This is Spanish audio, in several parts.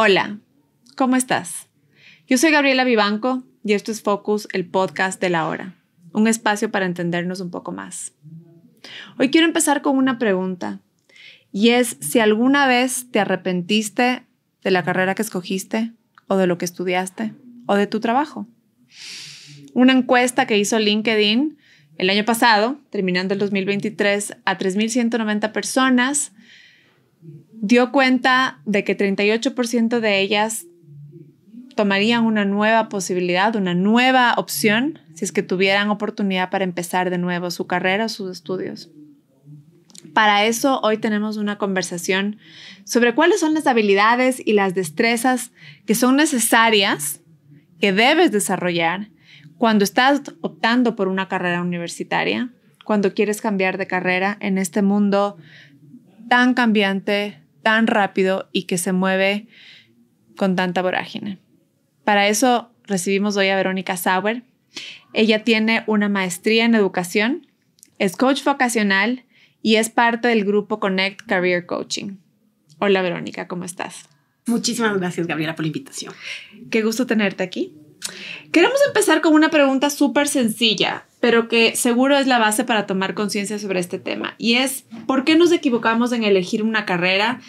Hola, ¿cómo estás? Yo soy Gabriela Vivanco y esto es Focus, el podcast de la hora, un espacio para entendernos un poco más. Hoy quiero empezar con una pregunta y es si alguna vez te arrepentiste de la carrera que escogiste o de lo que estudiaste o de tu trabajo. Una encuesta que hizo LinkedIn el año pasado, terminando el 2023, a 3,190 personas, dio cuenta de que 38% de ellas tomarían una nueva posibilidad, una nueva opción, si es que tuvieran oportunidad para empezar de nuevo su carrera o sus estudios. Para eso, hoy tenemos una conversación sobre cuáles son las habilidades y las destrezas que son necesarias, que debes desarrollar cuando estás optando por una carrera universitaria, cuando quieres cambiar de carrera en este mundo tan cambiante, tan rápido y que se mueve con tanta vorágine. Para eso recibimos hoy a Verónica Sauer. Ella tiene una maestría en educación, es coach vocacional y es parte del grupo Connect Career Coaching. Hola Verónica, ¿cómo estás? Muchísimas gracias, Gabriela, por la invitación. Qué gusto tenerte aquí. Queremos empezar con una pregunta súper sencilla, pero que seguro es la base para tomar conciencia sobre este tema. Y es, ¿por qué nos equivocamos en elegir una carrera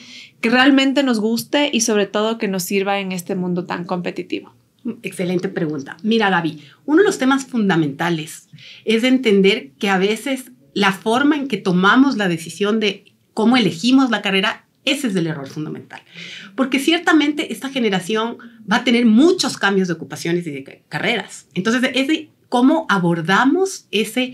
que realmente nos guste y sobre todo que nos sirva en este mundo tan competitivo? Excelente pregunta. Mira, Gaby, uno de los temas fundamentales es entender que a veces la forma en que tomamos la decisión de cómo elegimos la carrera, ese es el error fundamental. Porque ciertamente esta generación va a tener muchos cambios de ocupaciones y de carreras. Entonces, es de cómo abordamos ese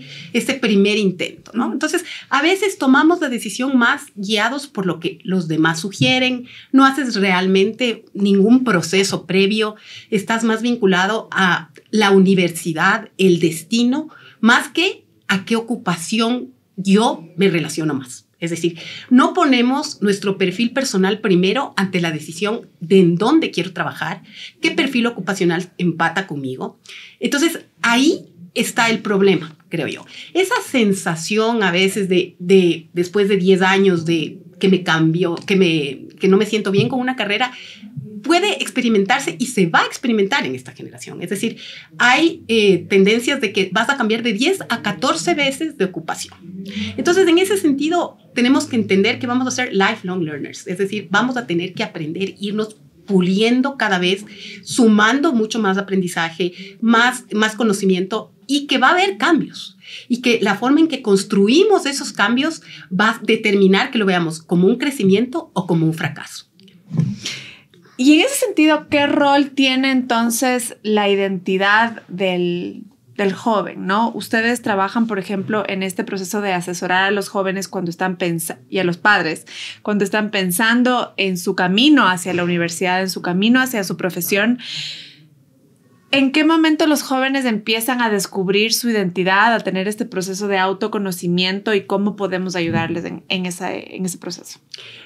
primer intento, ¿no? Entonces, a veces tomamos la decisión más guiados por lo que los demás sugieren, no haces realmente ningún proceso previo, estás más vinculado a la universidad, el destino, más que a qué ocupación yo me relaciono más. Es decir, no ponemos nuestro perfil personal primero ante la decisión de en dónde quiero trabajar, qué perfil ocupacional empata conmigo. Entonces, ahí está el problema, creo yo. Esa sensación a veces de después de 10 años de que me cambio, que no me siento bien con una carrera, puede experimentarse y se va a experimentar en esta generación. Es decir, hay tendencias de que vas a cambiar de 10 a 14 veces de ocupación. Entonces, en ese sentido, tenemos que entender que vamos a ser lifelong learners. Es decir, vamos a tener que aprender, irnos puliendo cada vez, sumando mucho más aprendizaje, más conocimiento y que va a haber cambios. Y que la forma en que construimos esos cambios va a determinar que lo veamos como un crecimiento o como un fracaso. Y en ese sentido, ¿qué rol tiene entonces la identidad del joven, ¿no? Ustedes trabajan, por ejemplo, en este proceso de asesorar a los jóvenes cuando están y a los padres, cuando están pensando en su camino hacia la universidad, en su camino hacia su profesión. ¿En qué momento los jóvenes empiezan a descubrir su identidad, a tener este proceso de autoconocimiento y cómo podemos ayudarles en ese proceso?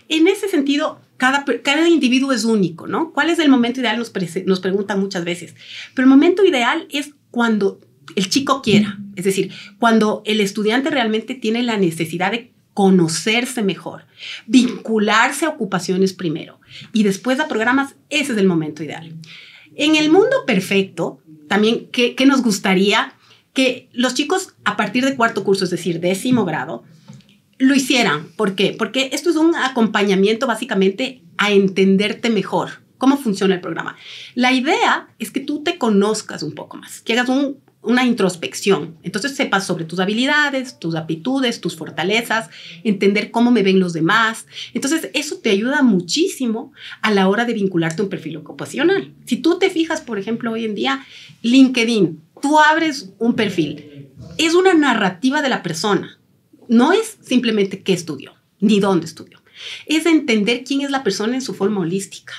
En ese sentido, cada individuo es único, ¿no? ¿Cuál es el momento ideal? Nos preguntan muchas veces. Pero el momento ideal es cuando el chico quiera. Es decir, cuando el estudiante realmente tiene la necesidad de conocerse mejor, vincularse a ocupaciones primero y después a programas. Ese es el momento ideal. En el mundo perfecto, también, ¿qué nos gustaría? Que los chicos a partir de cuarto curso, es decir, 10º grado, lo hicieran. ¿Por qué? Porque esto es un acompañamiento básicamente a entenderte mejor, cómo funciona el programa. La idea es que tú te conozcas un poco más, que hagas una introspección. Entonces sepas sobre tus habilidades, tus aptitudes, tus fortalezas, entender cómo me ven los demás. Entonces eso te ayuda muchísimo a la hora de vincularte a un perfil ocupacional. Si tú te fijas, por ejemplo, hoy en día, LinkedIn, tú abres un perfil. Es una narrativa de la persona. No es simplemente qué estudió, ni dónde estudió. Es entender quién es la persona en su forma holística.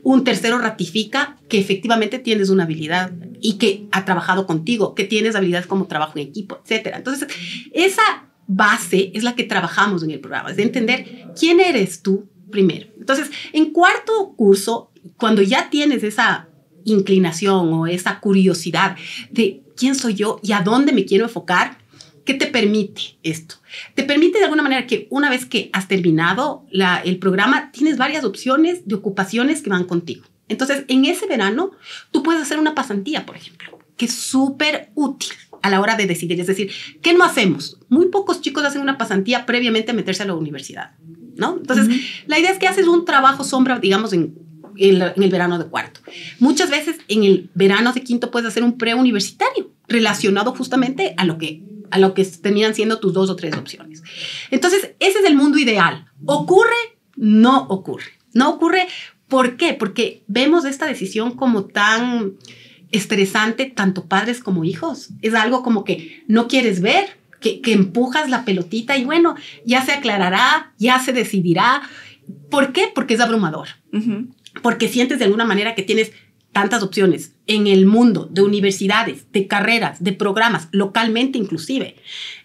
Un tercero ratifica que efectivamente tienes una habilidad y que ha trabajado contigo, que tienes habilidades como trabajo en equipo, etc. Entonces, esa base es la que trabajamos en el programa, es de entender quién eres tú primero. Entonces, en cuarto curso, cuando ya tienes esa inclinación o esa curiosidad de quién soy yo y a dónde me quiero enfocar, ¿qué te permite esto? Te permite de alguna manera que una vez que has terminado el programa, tienes varias opciones de ocupaciones que van contigo. Entonces, en ese verano, tú puedes hacer una pasantía, por ejemplo, que es súper útil a la hora de decidir. Es decir, ¿qué no hacemos? Muy pocos chicos hacen una pasantía previamente a meterse a la universidad, ¿no? Entonces, la idea es que haces un trabajo sombra, digamos, en el verano de cuarto. Muchas veces en el verano de quinto puedes hacer un preuniversitario relacionado justamente a lo que terminan siendo tus 2 o 3 opciones. Entonces, ese es el mundo ideal. ¿Ocurre? No ocurre. No ocurre. ¿Por qué? Porque vemos esta decisión como tan estresante, tanto padres como hijos. Es algo como que no quieres ver, que empujas la pelotita y bueno, ya se aclarará, ya se decidirá. ¿Por qué? Porque es abrumador. Porque sientes de alguna manera que tienes tantas opciones en el mundo de universidades, de carreras, de programas, localmente inclusive.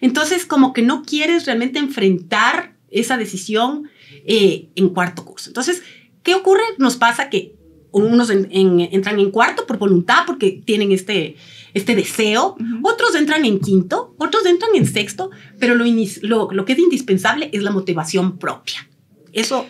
Entonces, como que no quieres realmente enfrentar esa decisión en cuarto curso. Entonces, ¿qué ocurre? Nos pasa que unos entran en cuarto por voluntad porque tienen este deseo, otros entran en quinto, otros entran en sexto, pero lo que es indispensable es la motivación propia. Eso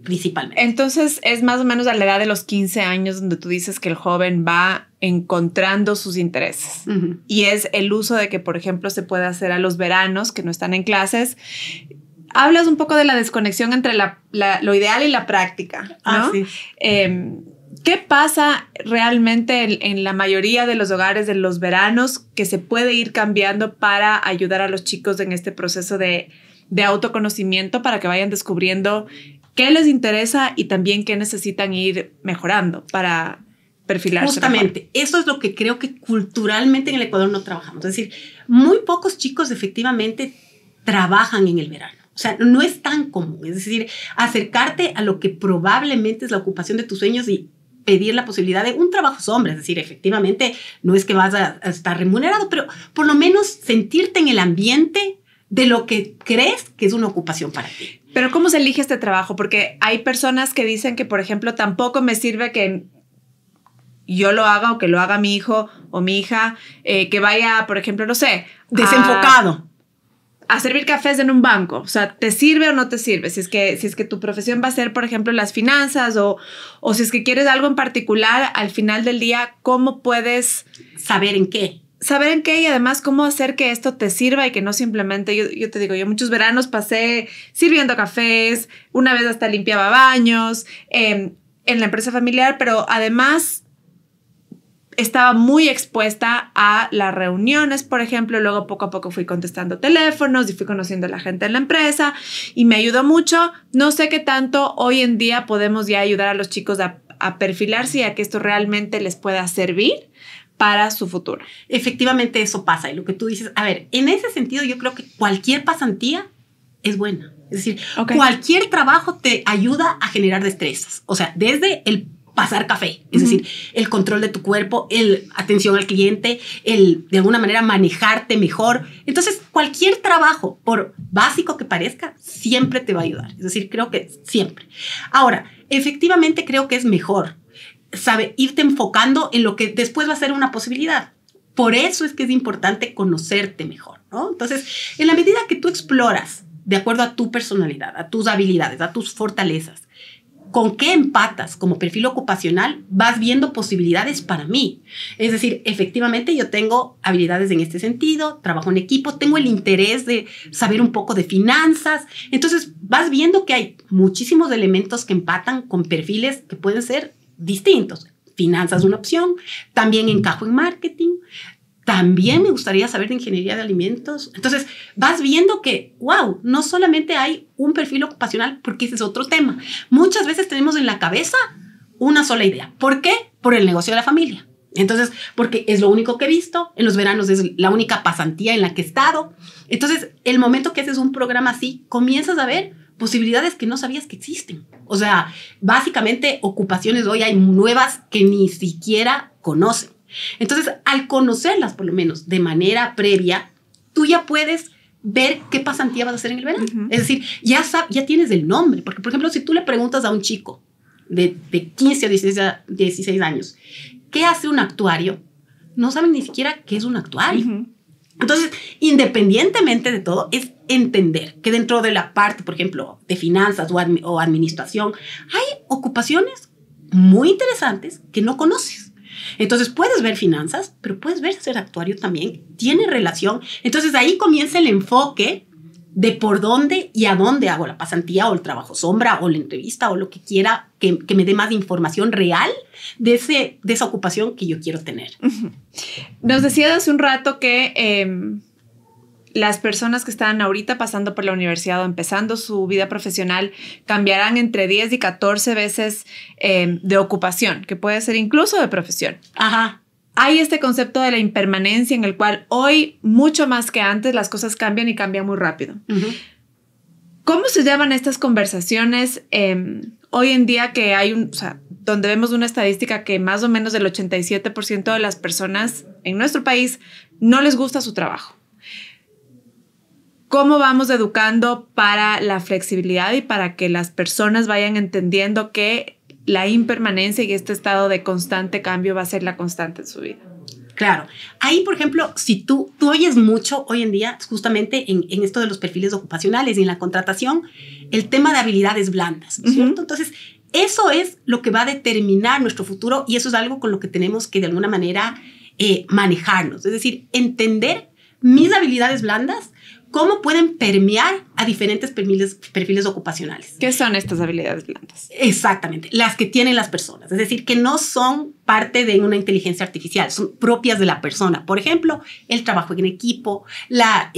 principalmente. Entonces, es más o menos a la edad de los 15 años donde tú dices que el joven va encontrando sus intereses. Y es el uso de que, por ejemplo, se puede hacer a los veranos que no están en clases. Hablas un poco de la desconexión entre lo ideal y la práctica, ¿no? Sí. ¿Qué pasa realmente en la mayoría de los hogares de los veranos que se puede ir cambiando para ayudar a los chicos en este proceso de autoconocimiento para que vayan descubriendo qué les interesa y también qué necesitan ir mejorando para perfilarse? Justamente, mejor. Eso es lo que creo que culturalmente en el Ecuador no trabajamos. Es decir, muy pocos chicos efectivamente trabajan en el verano. O sea, no es tan común. Es decir, acercarte a lo que probablemente es la ocupación de tus sueños y pedir la posibilidad de un trabajo sombra. Es decir, efectivamente, no es que vas a estar remunerado, pero por lo menos sentirte en el ambiente de lo que crees que es una ocupación para ti. Pero ¿cómo se elige este trabajo? Porque hay personas que dicen que, por ejemplo, tampoco me sirve que yo lo haga o que lo haga mi hijo o mi hija, que vaya, por ejemplo, no sé, desenfocado. A servir cafés en un banco. O sea, ¿te sirve o no te sirve? Si es que tu profesión va a ser, por ejemplo, las finanzas o si es que quieres algo en particular, al final del día, ¿cómo puedes saber en qué? Saber en qué y además cómo hacer que esto te sirva y que no simplemente, yo te digo, yo muchos veranos pasé sirviendo cafés, una vez hasta limpiaba baños en la empresa familiar, pero además estaba muy expuesta a las reuniones, por ejemplo. Luego poco a poco fui contestando teléfonos y fui conociendo a la gente en la empresa y me ayudó mucho. No sé qué tanto hoy en día podemos ya ayudar a los chicos a perfilarse y a que esto realmente les pueda servir para su futuro. Efectivamente eso pasa y lo que tú dices, a ver, en ese sentido yo creo que cualquier pasantía es buena. Es decir, cualquier trabajo te ayuda a generar destrezas. O sea, desde el pasar café, es decir, el control de tu cuerpo, el atención al cliente, el de alguna manera manejarte mejor. Entonces, cualquier trabajo, por básico que parezca, siempre te va a ayudar. Es decir, creo que siempre. Ahora, efectivamente creo que es mejor irte enfocando en lo que después va a ser una posibilidad. Por eso es que es importante conocerte mejor, ¿no? Entonces, en la medida que tú exploras de acuerdo a tu personalidad, a tus habilidades, a tus fortalezas, con qué empatas como perfil ocupacional, vas viendo posibilidades para mí. Es decir, efectivamente yo tengo habilidades en este sentido, trabajo en equipo, tengo el interés de saber un poco de finanzas. Entonces vas viendo que hay muchísimos elementos que empatan con perfiles que pueden ser distintos. Finanzas es una opción, también encajo en marketing, también me gustaría saber de ingeniería de alimentos. Entonces vas viendo que, wow, no solamente hay un perfil ocupacional, porque ese es otro tema. Muchas veces tenemos en la cabeza una sola idea. ¿Por qué? Por el negocio de la familia. Entonces, porque es lo único que he visto, en los veranos es la única pasantía en la que he estado. Entonces, el momento que haces un programa así, comienzas a ver posibilidades que no sabías que existen. O sea, básicamente ocupaciones hoy hay nuevas que ni siquiera conocen. Entonces, al conocerlas, por lo menos de manera previa, tú ya puedes ver qué pasantía vas a hacer en el verano. Es decir, ya tienes el nombre. Porque, por ejemplo, si tú le preguntas a un chico de 15 o 16 años, ¿qué hace un actuario? No saben ni siquiera qué es un actuario. Entonces, independientemente de todo, es entender que dentro de la parte, por ejemplo, de finanzas o administración, hay ocupaciones muy interesantes que no conoces. Entonces, puedes ver finanzas, pero puedes ver ser actuario también. Tiene relación. Entonces, ahí comienza el enfoque de por dónde y a dónde hago la pasantía o el trabajo sombra o la entrevista o lo que quiera que me dé más información real de esa ocupación que yo quiero tener. Nos decías hace un rato que las personas que están ahorita pasando por la universidad o empezando su vida profesional cambiarán entre 10 y 14 veces de ocupación, que puede ser incluso de profesión. Ajá. Hay este concepto de la impermanencia en el cual hoy, mucho más que antes, las cosas cambian y cambian muy rápido. Uh-huh. ¿Cómo se llevan estas conversaciones hoy en día que hay donde vemos una estadística que más o menos el 87% de las personas en nuestro país no les gusta su trabajo? ¿Cómo vamos educando para la flexibilidad y para que las personas vayan entendiendo que la impermanencia y este estado de constante cambio va a ser la constante en su vida? Claro. Ahí, por ejemplo, si tú oyes mucho hoy en día, justamente en esto de los perfiles ocupacionales y en la contratación, el tema de habilidades blandas, ¿no es cierto? Entonces, eso es lo que va a determinar nuestro futuro y eso es algo con lo que tenemos que de alguna manera manejarnos. Es decir, entender mis habilidades blandas, cómo pueden permear a diferentes perfiles ocupacionales. ¿Qué son estas habilidades blandas? Exactamente, las que tienen las personas. Es decir, que no son parte de una inteligencia artificial, son propias de la persona. Por ejemplo, el trabajo en equipo, las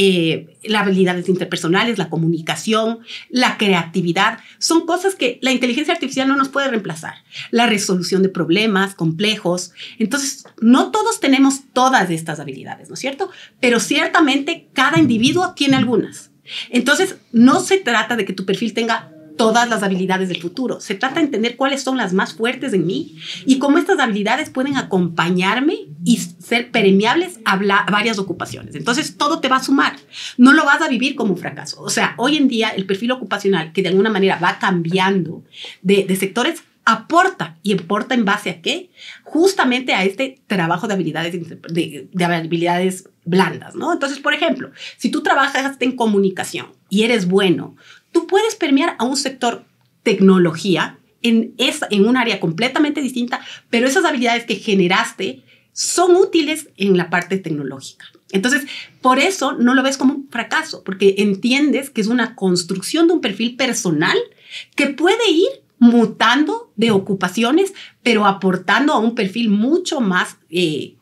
habilidades interpersonales, la comunicación, la creatividad. Son cosas que la inteligencia artificial no nos puede reemplazar. La resolución de problemas complejos. Entonces, no todos tenemos todas estas habilidades, ¿no es cierto? Pero ciertamente cada individuo tiene algunas. Entonces, no se trata de que tu perfil tenga todas las habilidades del futuro. Se trata de entender cuáles son las más fuertes en mí y cómo estas habilidades pueden acompañarme y ser permeables a varias ocupaciones. Entonces, todo te va a sumar. No lo vas a vivir como un fracaso. O sea, hoy en día el perfil ocupacional, que de alguna manera va cambiando de sectores, aporta. ¿Y aporta en base a qué? Justamente a este trabajo de habilidades, de habilidades blandas, ¿no? Entonces, por ejemplo, si tú trabajas en comunicación y eres bueno, tú puedes permear a un sector tecnología en un área completamente distinta, pero esas habilidades que generaste son útiles en la parte tecnológica. Entonces, por eso no lo ves como un fracaso, porque entiendes que es una construcción de un perfil personal que puede ir mutando de ocupaciones, pero aportando a un perfil mucho más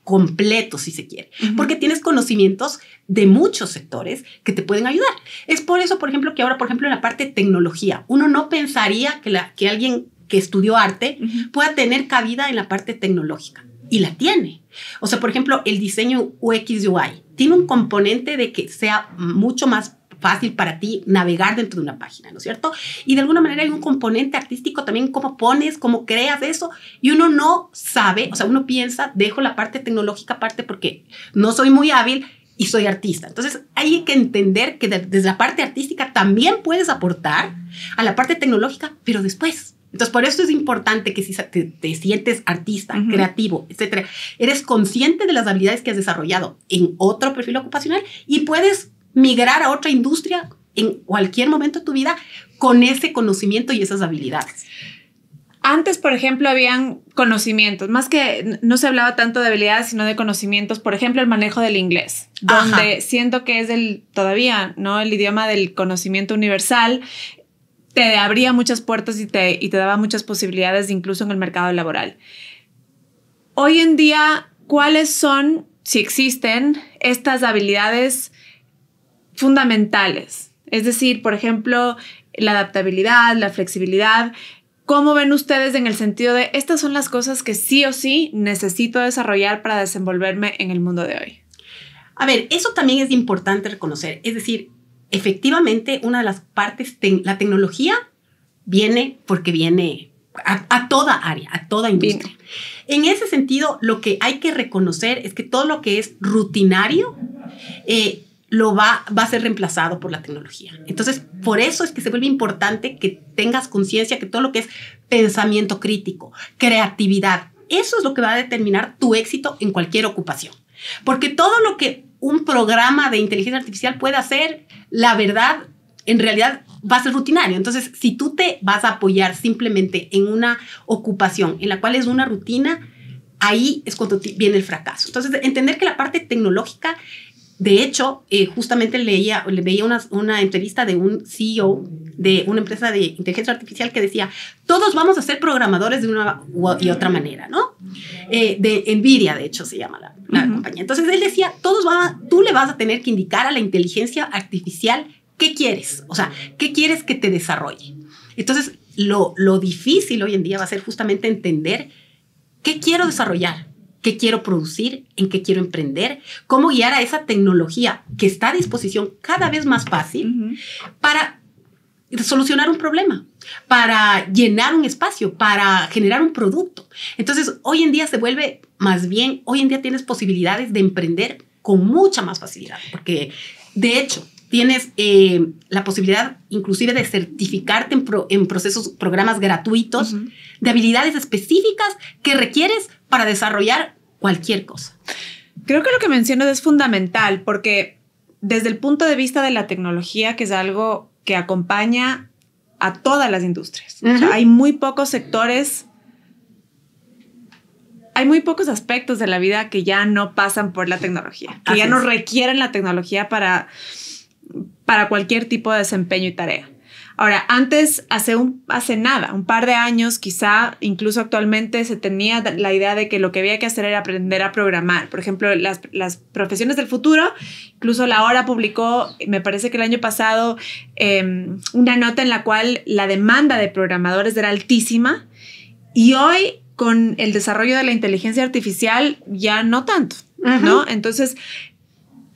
completo, si se quiere, porque tienes conocimientos de muchos sectores que te pueden ayudar. Es por eso, por ejemplo, que ahora, por ejemplo, en la parte de tecnología, uno no pensaría que alguien que estudió arte pueda tener cabida en la parte tecnológica, y la tiene. O sea, por ejemplo, el diseño UX UI tiene un componente de que sea mucho más fácil para ti navegar dentro de una página, ¿no es cierto? Y de alguna manera hay un componente artístico también, cómo pones, cómo creas eso, y uno no sabe, o sea, uno piensa, dejo la parte tecnológica aparte porque no soy muy hábil y soy artista. Entonces, hay que entender que desde la parte artística también puedes aportar a la parte tecnológica, pero después. Entonces, por eso es importante que si te sientes artista, creativo, etcétera, eres consciente de las habilidades que has desarrollado en otro perfil ocupacional y puedes migrar a otra industria en cualquier momento de tu vida con ese conocimiento y esas habilidades. Antes, por ejemplo, habían conocimientos, más que no se hablaba tanto de habilidades, sino de conocimientos. Por ejemplo, el manejo del inglés, donde siento que es todavía, ¿no? El idioma del conocimiento universal. Te abría muchas puertas y te daba muchas posibilidades, incluso en el mercado laboral. Hoy en día, ¿cuáles son, si existen, estas habilidades fundamentales? Es decir, por ejemplo, la adaptabilidad, la flexibilidad. ¿Cómo ven ustedes en el sentido de estas son las cosas que sí o sí necesito desarrollar para desenvolverme en el mundo de hoy? A ver, eso también es importante reconocer. Es decir, efectivamente, una de las partes, la tecnología viene porque viene a toda área, a toda industria. En ese sentido, lo que hay que reconocer es que todo lo que es rutinario va a ser reemplazado por la tecnología. Entonces, por eso es que se vuelve importante que tengas conciencia que todo lo que es pensamiento crítico, creatividad, eso es lo que va a determinar tu éxito en cualquier ocupación. Porque todo lo que un programa de inteligencia artificial puede hacer, la verdad, en realidad va a ser rutinario. Entonces, si tú te vas a apoyar simplemente en una ocupación en la cual es una rutina, ahí es cuando viene el fracaso. Entonces, entender que la parte tecnológica, de hecho, justamente leía una entrevista de un CEO de una empresa de inteligencia artificial que decía, todos vamos a ser programadores de una y otra manera, ¿no? De NVIDIA, de hecho, se llama la compañía. Entonces, él decía, tú le vas a tener que indicar a la inteligencia artificial qué quieres, o sea, qué quieres que te desarrolle. Entonces, lo difícil hoy en día va a ser justamente entender qué quiero desarrollar, qué quiero producir, en qué quiero emprender, cómo guiar a esa tecnología que está a disposición cada vez más fácil para solucionar un problema, para llenar un espacio, para generar un producto. Entonces, hoy en día se vuelve más bien, hoy en día tienes posibilidades de emprender con mucha más facilidad, porque de hecho tienes la posibilidad inclusive de certificarte en programas gratuitos de habilidades específicas que requieres para desarrollar cualquier cosa. Creo que lo que mencionas es fundamental porque desde el punto de vista de la tecnología, que es algo que acompaña a todas las industrias. O sea, hay muy pocos sectores, hay muy pocos aspectos de la vida que ya no pasan por la tecnología, que ya no requieren la tecnología para cualquier tipo de desempeño y tarea. Ahora, antes, hace un par de años, quizá incluso actualmente, se tenía la idea de que lo que había que hacer era aprender a programar. Por ejemplo, las profesiones del futuro, incluso La Hora publicó, me parece que el año pasado, una nota en la cual la demanda de programadores era altísima y hoy, con el desarrollo de la inteligencia artificial, ya no tanto, ¿no? Entonces,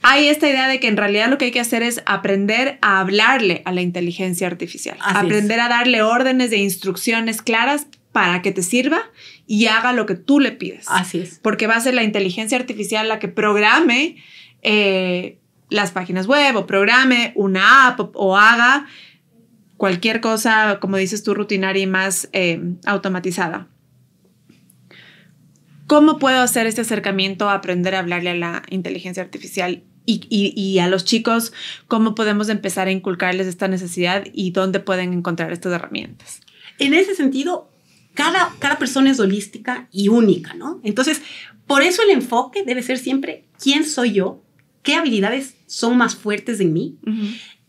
hay esta idea de que en realidad lo que hay que hacer es aprender a hablarle a la inteligencia artificial. Aprender a darle órdenes de instrucciones claras para que te sirva y haga lo que tú le pides. Así es. Porque va a ser la inteligencia artificial la que programe las páginas web o programe una app o haga cualquier cosa, como dices tú, rutinaria y más automatizada. ¿Cómo puedo hacer este acercamiento a aprender a hablarle a la inteligencia artificial? Y a los chicos, ¿cómo podemos empezar a inculcarles esta necesidad y dónde pueden encontrar estas herramientas? En ese sentido, cada persona es holística y única, ¿no? Entonces, por eso el enfoque debe ser siempre quién soy yo, qué habilidades son más fuertes en mí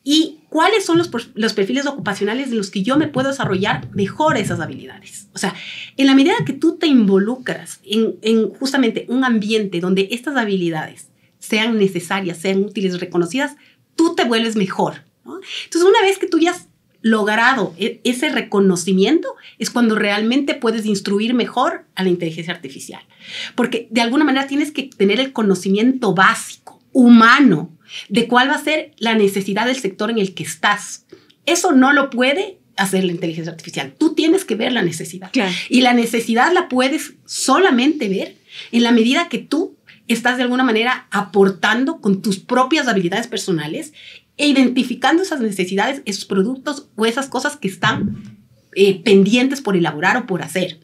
y cuáles son los perfiles ocupacionales en los que yo me puedo desarrollar mejor esas habilidades. O sea, en la medida que tú te involucras en justamente un ambiente donde estas habilidades sean necesarias, sean útiles, reconocidas, tú te vuelves mejor, ¿no? Entonces, una vez que tú ya has logrado ese reconocimiento, es cuando realmente puedes instruir mejor a la inteligencia artificial. Porque de alguna manera tienes que tener el conocimiento básico, humano, de cuál va a ser la necesidad del sector en el que estás. Eso no lo puede hacer la inteligencia artificial. Tú tienes que ver la necesidad. Claro. Y la necesidad la puedes solamente ver en la medida que tú estás de alguna manera aportando con tus propias habilidades personales e identificando esas necesidades, esos productos o esas cosas que están pendientes por elaborar o por hacer.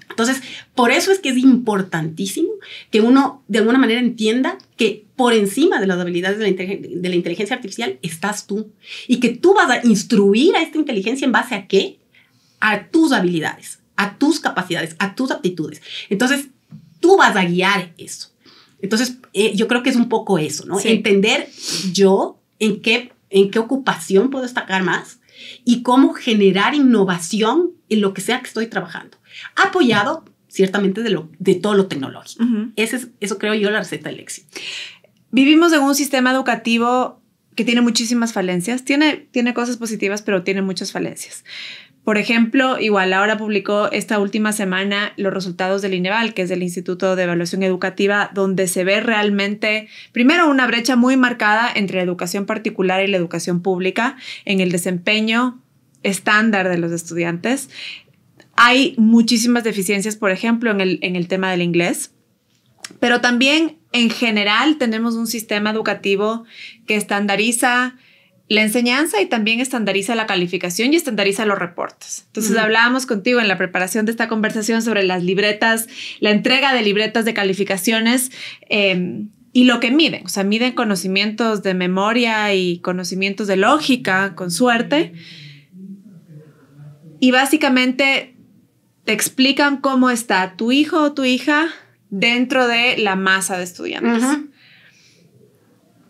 Entonces, por eso es que es importantísimo que uno de alguna manera entienda que por encima de las habilidades de la inteligencia artificial estás tú y que tú vas a instruir a esta inteligencia en base a ¿qué? A tus habilidades, a tus capacidades, a tus aptitudes. Entonces, tú vas a guiar eso. Entonces, yo creo que es un poco eso, ¿no? Sí. Entender yo en qué ocupación puedo destacar más y cómo generar innovación en lo que sea que estoy trabajando. Apoyado, ciertamente, de todo lo tecnológico. Eso creo yo la receta del éxito. Vivimos en un sistema educativo que tiene muchísimas falencias. Tiene cosas positivas, pero tiene muchas falencias. Por ejemplo, igual ahora publicó esta última semana los resultados del INEVAL, que es el Instituto de Evaluación Educativa, donde se ve realmente, primero, una brecha muy marcada entre la educación particular y la educación pública en el desempeño estándar de los estudiantes. Hay muchísimas deficiencias, por ejemplo, en el tema del inglés, pero también en general tenemos un sistema educativo que estandariza la enseñanza y también estandariza la calificación y estandariza los reportes. Entonces, hablábamos contigo en la preparación de esta conversación sobre las libretas, la entrega de libretas de calificaciones. y lo que miden. O sea, miden conocimientos de memoria y conocimientos de lógica, con suerte. Y básicamente te explican cómo está tu hijo o tu hija dentro de la masa de estudiantes.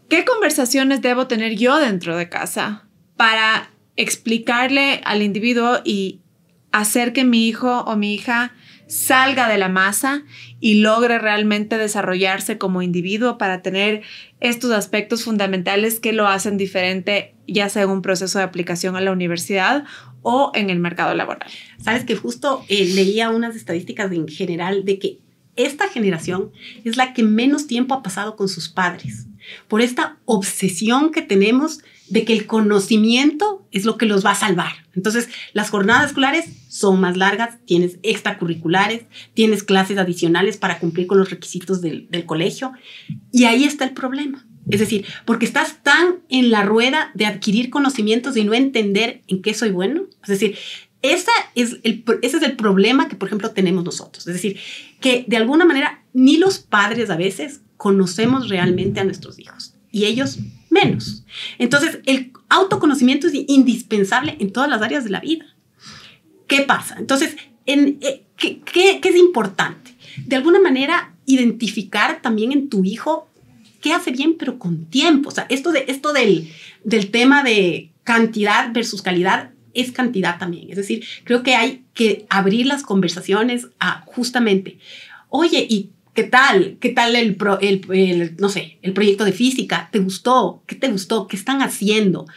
¿Qué conversaciones debo tener yo dentro de casa para explicarle al individuo y hacer que mi hijo o mi hija salga de la masa y logre realmente desarrollarse como individuo para tener estos aspectos fundamentales que lo hacen diferente, ya sea en un proceso de aplicación a la universidad o en el mercado laboral? Sabes que justo leía unas estadísticas en general de que esta generación es la que menos tiempo ha pasado con sus padres, por esta obsesión que tenemos de que el conocimiento es lo que los va a salvar. Entonces, las jornadas escolares son más largas, tienes extracurriculares, tienes clases adicionales para cumplir con los requisitos del colegio, y ahí está el problema. Es decir, porque estás tan en la rueda de adquirir conocimientos y no entender en qué soy bueno. Es decir, ese es el problema que, por ejemplo, tenemos nosotros. Es decir, que de alguna manera ni los padres a veces conocemos realmente a nuestros hijos y ellos menos. Entonces, el autoconocimiento es indispensable en todas las áreas de la vida. ¿Qué pasa? Entonces, ¿qué es importante? De alguna manera, identificar también en tu hijo qué hace bien, pero con tiempo. O sea, esto del tema de cantidad versus calidad es cantidad también. Es decir, creo que hay que abrir las conversaciones a justamente, oye, ¿y qué tal? ¿Qué tal el proyecto de física? ¿Te gustó? ¿Qué te gustó? ¿Qué están haciendo?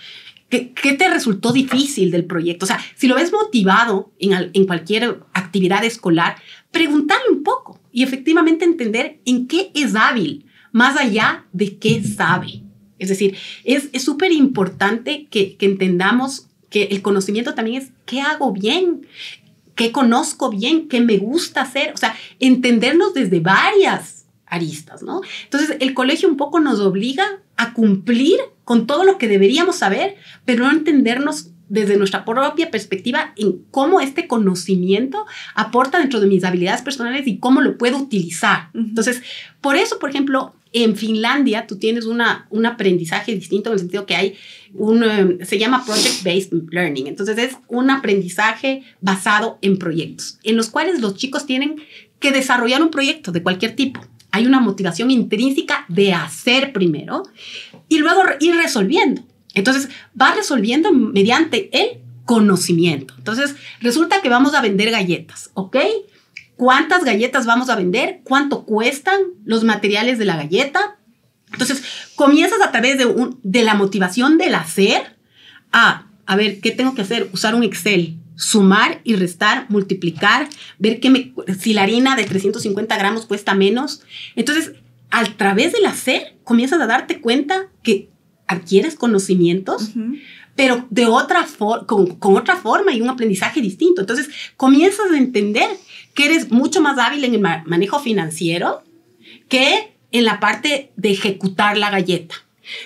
¿Qué te resultó difícil del proyecto? O sea, si lo ves motivado en cualquier actividad escolar, preguntarle un poco y efectivamente entender en qué es hábil, más allá de qué sabe. Es decir, es súper importante que entendamos que el conocimiento también es qué hago bien, qué conozco bien, qué me gusta hacer. O sea, entendernos desde varias aristas, ¿no? Entonces, el colegio un poco nos obliga a cumplir con todo lo que deberíamos saber, pero no entendernos desde nuestra propia perspectiva en cómo este conocimiento aporta dentro de mis habilidades personales y cómo lo puedo utilizar. Entonces, por eso, por ejemplo, en Finlandia tú tienes un aprendizaje distinto en el sentido que hay se llama Project-Based Learning. Entonces, es un aprendizaje basado en proyectos, en los cuales los chicos tienen que desarrollar un proyecto de cualquier tipo. Hay una motivación intrínseca de hacer primero y luego ir resolviendo. Entonces, va resolviendo mediante el conocimiento. Entonces, resulta que vamos a vender galletas, ¿ok? ¿Cuántas galletas vamos a vender? ¿Cuánto cuestan los materiales de la galleta? Entonces, comienzas a través de la motivación del hacer a ver, ¿qué tengo que hacer? Usar un Excel, sumar y restar, multiplicar, ver si la harina de 350 gramos cuesta menos. Entonces, a través del hacer, comienzas a darte cuenta que adquieres conocimientos, pero de con otra forma y un aprendizaje distinto. Entonces, comienzas a entender que eres mucho más hábil en el manejo financiero que en la parte de ejecutar la galleta.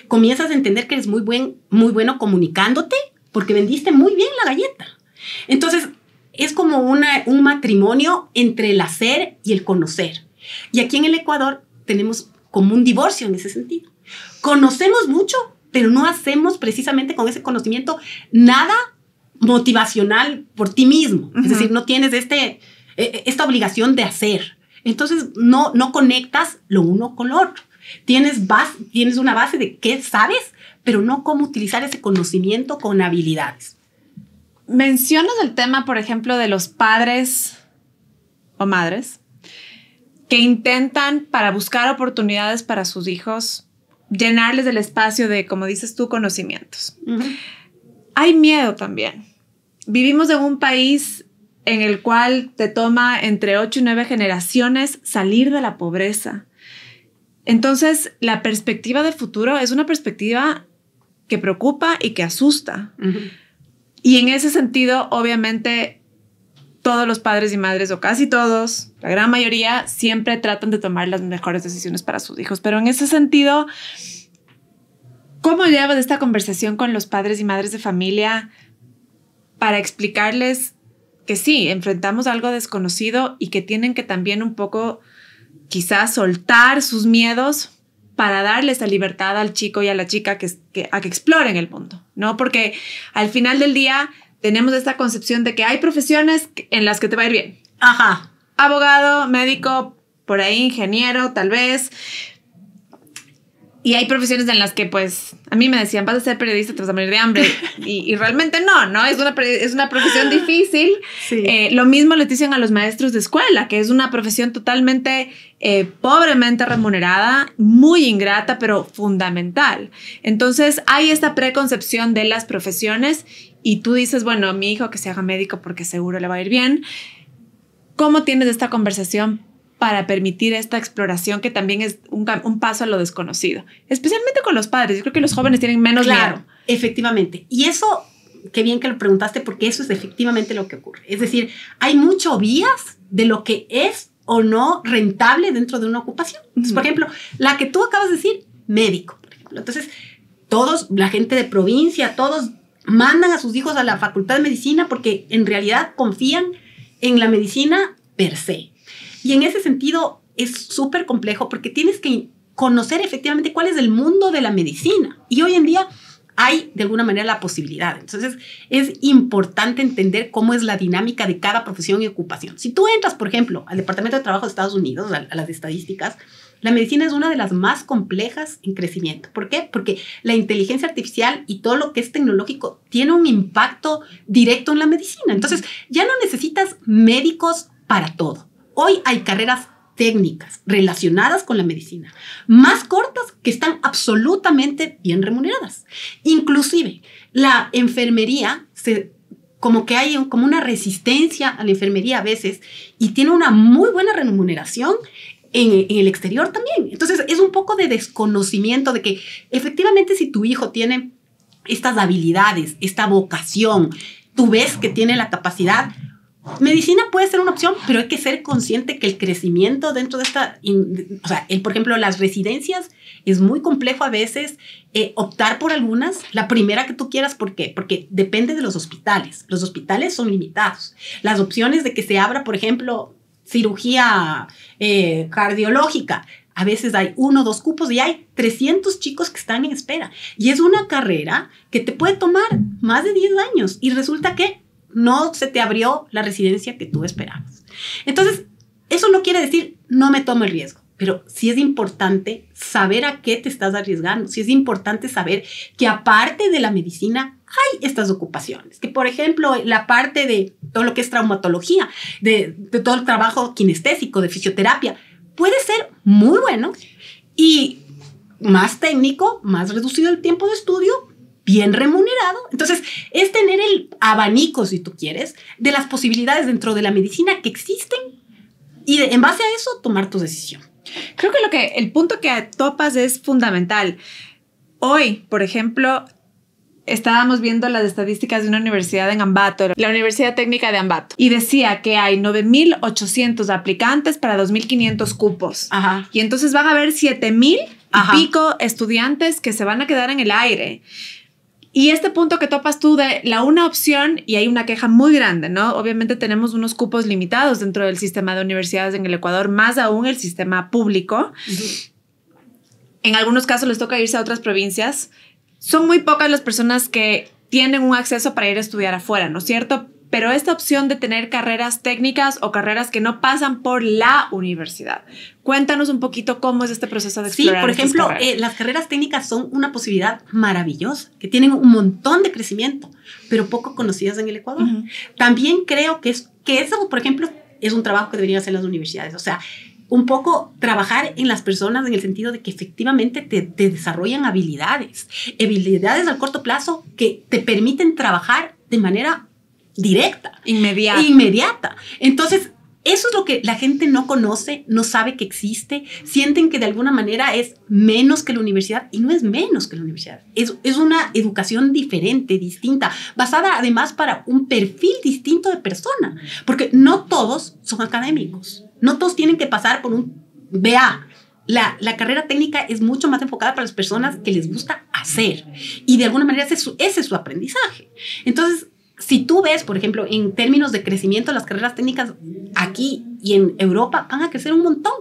Comienzas a entender que eres muy bueno comunicándote porque vendiste muy bien la galleta. Entonces, es como un matrimonio entre el hacer y el conocer. Y aquí en el Ecuador tenemos como un divorcio en ese sentido. Conocemos mucho, pero no hacemos precisamente con ese conocimiento nada motivacional por ti mismo. Es decir, no tienes esta obligación de hacer. Entonces, no conectas lo uno con lo otro. Tienes una base de qué sabes, pero no cómo utilizar ese conocimiento con habilidades. Mencionas el tema, por ejemplo, de los padres o madres que intentan, para buscar oportunidades para sus hijos, llenarles el espacio de, como dices tú, conocimientos. Hay miedo también. Vivimos en un país en el cual te toma entre 8 y 9 generaciones salir de la pobreza. Entonces, la perspectiva de futuro es una perspectiva que preocupa y que asusta. Y en ese sentido, obviamente, todos los padres y madres, o casi todos, la gran mayoría, siempre tratan de tomar las mejores decisiones para sus hijos. Pero en ese sentido, ¿cómo llevas esta conversación con los padres y madres de familia para explicarles que sí, enfrentamos algo desconocido y que tienen que también un poco quizás soltar sus miedos para darle esa libertad al chico y a la chica a que exploren el mundo, ¿no? Porque al final del día tenemos esta concepción de que hay profesiones en las que te va a ir bien. Ajá. Abogado, médico, por ahí ingeniero, tal vez. Y hay profesiones en las que, pues, a mí me decían, vas a ser periodista, te vas a morir de hambre. Y realmente no, es una profesión difícil. Sí. Lo mismo les dicen a los maestros de escuela, que es una profesión totalmente pobremente remunerada, muy ingrata, pero fundamental. Entonces, hay esta preconcepción de las profesiones y tú dices, bueno, mi hijo que se haga médico porque seguro le va a ir bien. ¿Cómo tienes esta conversación para permitir esta exploración que también es un paso a lo desconocido? Especialmente con los padres. Yo creo que los jóvenes tienen menos miedo. Efectivamente. Y eso, qué bien que lo preguntaste, porque eso es efectivamente lo que ocurre. Es decir, hay mucho vías de lo que es o no rentable dentro de una ocupación. Entonces, por ejemplo, la que tú acabas de decir, médico, por ejemplo. Entonces, todos, la gente de provincia, todos mandan a sus hijos a la facultad de medicina porque en realidad confían en la medicina per se. Y en ese sentido es súper complejo porque tienes que conocer efectivamente cuál es el mundo de la medicina. Y hoy en día hay de alguna manera la posibilidad. Entonces es importante entender cómo es la dinámica de cada profesión y ocupación. Si tú entras, por ejemplo, al Departamento de Trabajo de Estados Unidos, a las estadísticas, la medicina es una de las más complejas en crecimiento. ¿Por qué? Porque la inteligencia artificial y todo lo que es tecnológico tiene un impacto directo en la medicina. Entonces ya no necesitas médicos para todo. Hoy hay carreras técnicas relacionadas con la medicina, más cortas que están absolutamente bien remuneradas. Inclusive, la enfermería, como que hay como una resistencia a la enfermería a veces y tiene una muy buena remuneración en el exterior también. Entonces, es un poco de desconocimiento de que efectivamente si tu hijo tiene estas habilidades, esta vocación, tú ves que tiene la capacidad. Medicina puede ser una opción, pero hay que ser consciente que el crecimiento dentro de por ejemplo, las residencias es muy complejo a veces optar por algunas, la primera que tú quieras. ¿Por qué? Porque depende de los hospitales. Los hospitales son limitados. Las opciones de que se abra, por ejemplo, cirugía cardiológica, a veces hay 1 o 2 cupos y hay 300 chicos que están en espera. Y es una carrera que te puede tomar más de 10 años y resulta que no se te abrió la residencia que tú esperabas. Entonces, eso no quiere decir no me tomo el riesgo, pero sí es importante saber a qué te estás arriesgando. Sí es importante saber que aparte de la medicina hay estas ocupaciones, que por ejemplo la parte de todo lo que es traumatología, de todo el trabajo kinestésico, de fisioterapia, puede ser muy bueno y más técnico, más reducido el tiempo de estudio, bien remunerado. Entonces, es tener el abanico, si tú quieres, de las posibilidades dentro de la medicina que existen y en base a eso tomar tu decisión. Creo que el punto que topas es fundamental. Hoy, por ejemplo, estábamos viendo las estadísticas de una universidad en Ambato, la Universidad Técnica de Ambato, y decía que hay 9,800 aplicantes para 2,500 cupos. Ajá. Y entonces van a haber 7,000 y pico estudiantes que se van a quedar en el aire. Y este punto que topas tú de la una opción, y hay una queja muy grande, ¿no? Obviamente tenemos unos cupos limitados dentro del sistema de universidades en el Ecuador, más aún el sistema público. En algunos casos les toca irse a otras provincias. Son muy pocas las personas que tienen un acceso para ir a estudiar afuera, ¿no es cierto? Pero esta opción de tener carreras técnicas o carreras que no pasan por la universidad. Cuéntanos un poquito cómo es este proceso de explorar. Sí, por ejemplo, las carreras técnicas son una posibilidad maravillosa, que tienen un montón de crecimiento, pero poco conocidas en el Ecuador. También creo que eso, por ejemplo, es un trabajo que deberían hacer las universidades. O sea, un poco trabajar en las personas en el sentido de que efectivamente te desarrollan habilidades al corto plazo que te permiten trabajar de manera directa. Inmediata. Entonces, eso es lo que la gente no conoce, no sabe que existe, sienten que de alguna manera es menos que la universidad y no es menos que la universidad. Es una educación diferente, distinta, basada además para un perfil distinto de persona, porque no todos son académicos, no todos tienen que pasar por un BA. La carrera técnica es mucho más enfocada para las personas que les gusta hacer y de alguna manera ese es su aprendizaje. Entonces, si tú ves, por ejemplo, en términos de crecimiento, las carreras técnicas aquí y en Europa van a crecer un montón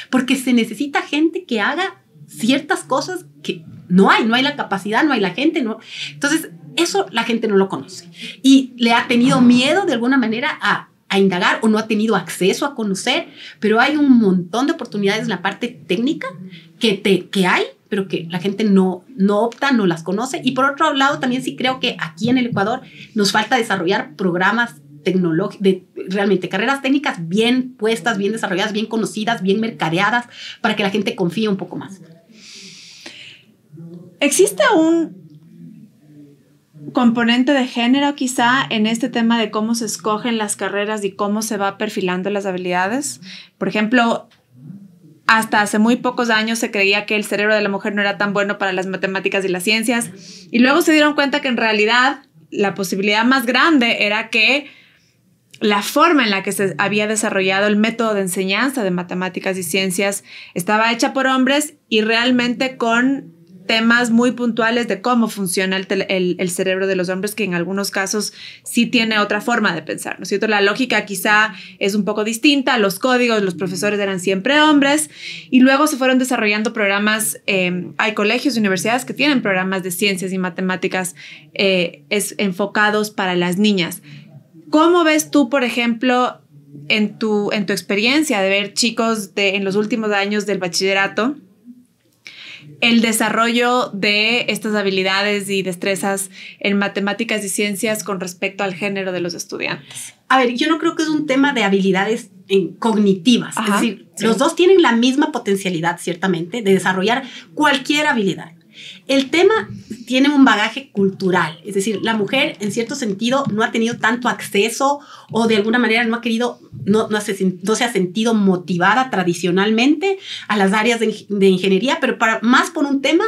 porque se necesita gente que haga ciertas cosas que no hay la capacidad, no hay la gente, no. Entonces, eso la gente no lo conoce y le ha tenido miedo de alguna manera a indagar o no ha tenido acceso a conocer, pero hay un montón de oportunidades en la parte técnica que hay, pero que la gente no opta, no las conoce. Y por otro lado, también sí creo que aquí en el Ecuador nos falta desarrollar programas tecnológicos, realmente carreras técnicas bien puestas, bien desarrolladas, bien conocidas, bien mercadeadas, para que la gente confíe un poco más. ¿Existe un componente de género quizá en este tema de cómo se escogen las carreras y cómo se va perfilando las habilidades? Por ejemplo, hasta hace muy pocos años se creía que el cerebro de la mujer no era tan bueno para las matemáticas y las ciencias, y luego se dieron cuenta que en realidad la posibilidad más grande era que la forma en la que se había desarrollado el método de enseñanza de matemáticas y ciencias estaba hecha por hombres y realmente con temas muy puntuales de cómo funciona el cerebro de los hombres, que en algunos casos sí tiene otra forma de pensar, ¿no es cierto? La lógica quizá es un poco distinta, los códigos, los profesores eran siempre hombres, y luego se fueron desarrollando programas, hay colegios y universidades que tienen programas de ciencias y matemáticas enfocados para las niñas. ¿Cómo ves tú, por ejemplo, en tu experiencia de ver chicos en los últimos años del bachillerato, el desarrollo de estas habilidades y destrezas en matemáticas y ciencias con respecto al género de los estudiantes? A ver, yo no creo que es un tema de habilidades cognitivas. Ajá, es decir, sí. Los dos tienen la misma potencialidad, ciertamente, de desarrollar cualquier habilidad. El tema tiene un bagaje cultural, es decir, la mujer en cierto sentido no ha tenido tanto acceso o de alguna manera no se ha sentido motivada tradicionalmente a las áreas de ingeniería, pero más por un tema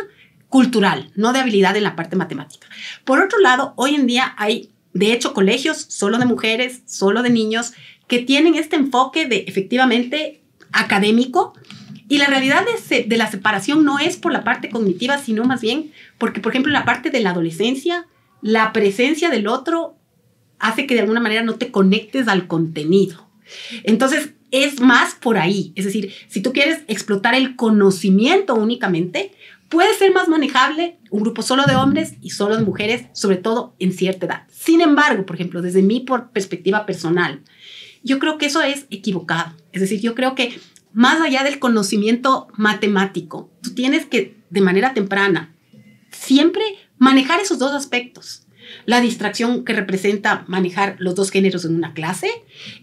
cultural, no de habilidad en la parte matemática. Por otro lado, hoy en día hay, de hecho, colegios solo de mujeres, solo de niños, que tienen este enfoque de efectivamente académico. Y la realidad de la separación no es por la parte cognitiva, sino más bien porque, por ejemplo, en la parte de la adolescencia, la presencia del otro hace que de alguna manera no te conectes al contenido. Entonces, es más por ahí. Es decir, si tú quieres explotar el conocimiento únicamente, puede ser más manejable un grupo solo de hombres y solo de mujeres, sobre todo en cierta edad. Sin embargo, por ejemplo, desde mi perspectiva personal, yo creo que eso es equivocado. Es decir, yo creo que más allá del conocimiento matemático, tú tienes que, de manera temprana, siempre manejar esos dos aspectos. La distracción que representa manejar los dos géneros en una clase,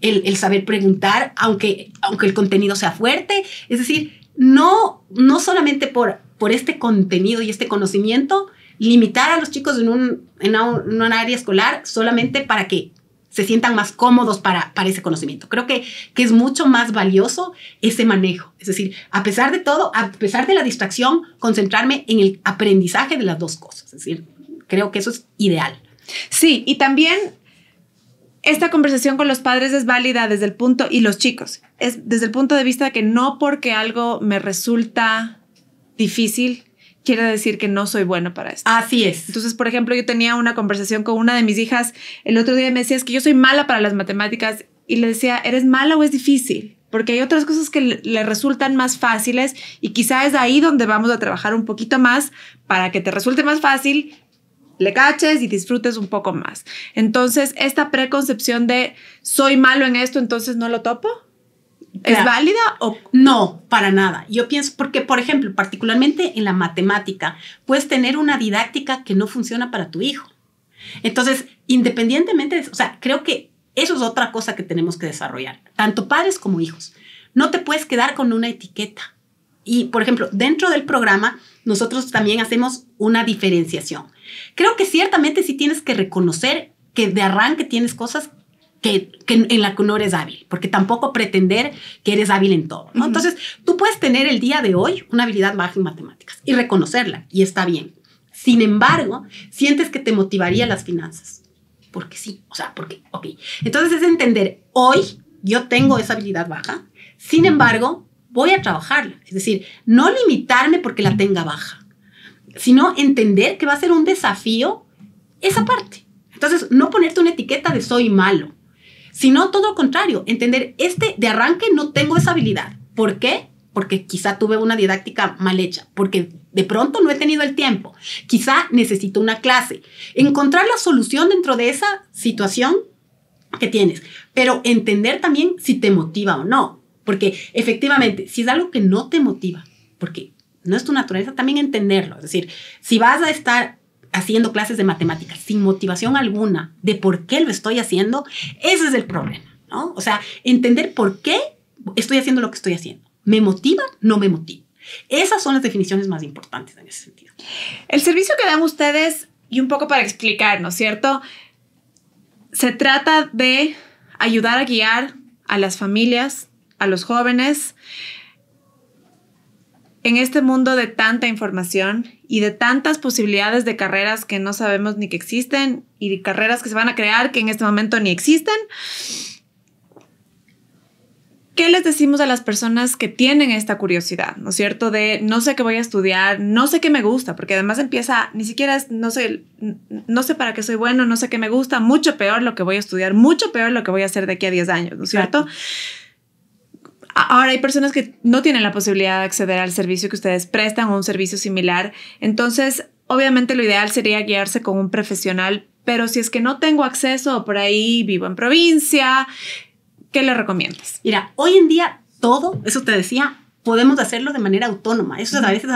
el saber preguntar, aunque el contenido sea fuerte. Es decir, no solamente por este contenido y este conocimiento, limitar a los chicos en un área escolar solamente para que se sientan más cómodos para ese conocimiento. Creo que es mucho más valioso ese manejo. Es decir, a pesar de todo, a pesar de la distracción, concentrarme en el aprendizaje de las dos cosas. Es decir, creo que eso es ideal. Sí, y también esta conversación con los padres es válida desde el punto, y los chicos, es desde el punto de vista de que no porque algo me resulta difícil quiere decir que no soy bueno para esto. Así es. Entonces, por ejemplo, yo tenía una conversación con una de mis hijas el otro día y me decía, es que yo soy mala para las matemáticas, y le decía, ¿eres mala o es difícil? Porque hay otras cosas que le resultan más fáciles y quizá es ahí donde vamos a trabajar un poquito más para que te resulte más fácil, le caches y disfrutes un poco más. Entonces, esta preconcepción de soy malo en esto, entonces no lo topo, ¿es válida o...? No, para nada. Yo pienso, porque, por ejemplo, particularmente en la matemática, puedes tener una didáctica que no funciona para tu hijo. Entonces, independientemente de eso, o sea, creo que eso es otra cosa que tenemos que desarrollar, tanto padres como hijos. No te puedes quedar con una etiqueta. Y, por ejemplo, dentro del programa, nosotros también hacemos una diferenciación. Creo que ciertamente sí tienes que reconocer que de arranque tienes cosas que en la que no eres hábil, porque tampoco pretender que eres hábil en todo, ¿no? Entonces, tú puedes tener el día de hoy una habilidad baja en matemáticas y reconocerla, y está bien. Sin embargo, sientes que te motivaría las finanzas, porque sí, o sea, porque, ok. Entonces, es entender, hoy yo tengo esa habilidad baja, sin embargo, voy a trabajarla. Es decir, no limitarme porque la tenga baja, sino entender que va a ser un desafío esa parte. Entonces, no ponerte una etiqueta de soy malo, sino todo lo contrario, entender, de arranque no tengo esa habilidad. ¿Por qué? porque quizá tuve una didáctica mal hecha, porque de pronto no he tenido el tiempo, quizá necesito una clase. Encontrar la solución dentro de esa situación que tienes, pero entender también si te motiva o no, porque efectivamente, si es algo que no te motiva, porque no es tu naturaleza, también entenderlo. Es decir, si vas a estar haciendo clases de matemáticas sin motivación alguna de por qué lo estoy haciendo, ese es el problema, ¿no? O sea, entender por qué estoy haciendo lo que estoy haciendo. ¿Me motiva? ¿No me motiva? Esas son las definiciones más importantes en ese sentido. El servicio que dan ustedes, y un poco para explicar, ¿no es cierto? Se trata de ayudar a guiar a las familias, a los jóvenes, en este mundo de tanta información y de tantas posibilidades de carreras que no sabemos ni que existen y de carreras que se van a crear que en este momento ni existen. ¿Qué les decimos a las personas que tienen esta curiosidad, ¿no es cierto? De no sé qué voy a estudiar, no sé qué me gusta, porque además empieza, ni siquiera es, no sé para qué soy bueno, no sé qué me gusta, mucho peor lo que voy a estudiar, mucho peor lo que voy a hacer de aquí a 10 años, ¿no es cierto? Ahora hay personas que no tienen la posibilidad de acceder al servicio que ustedes prestan o un servicio similar. Entonces, obviamente lo ideal sería guiarse con un profesional, pero si es que no tengo acceso o por ahí vivo en provincia, ¿qué le recomiendas? Mira, hoy en día todo, eso te decía, podemos hacerlo de manera autónoma. Eso es a veces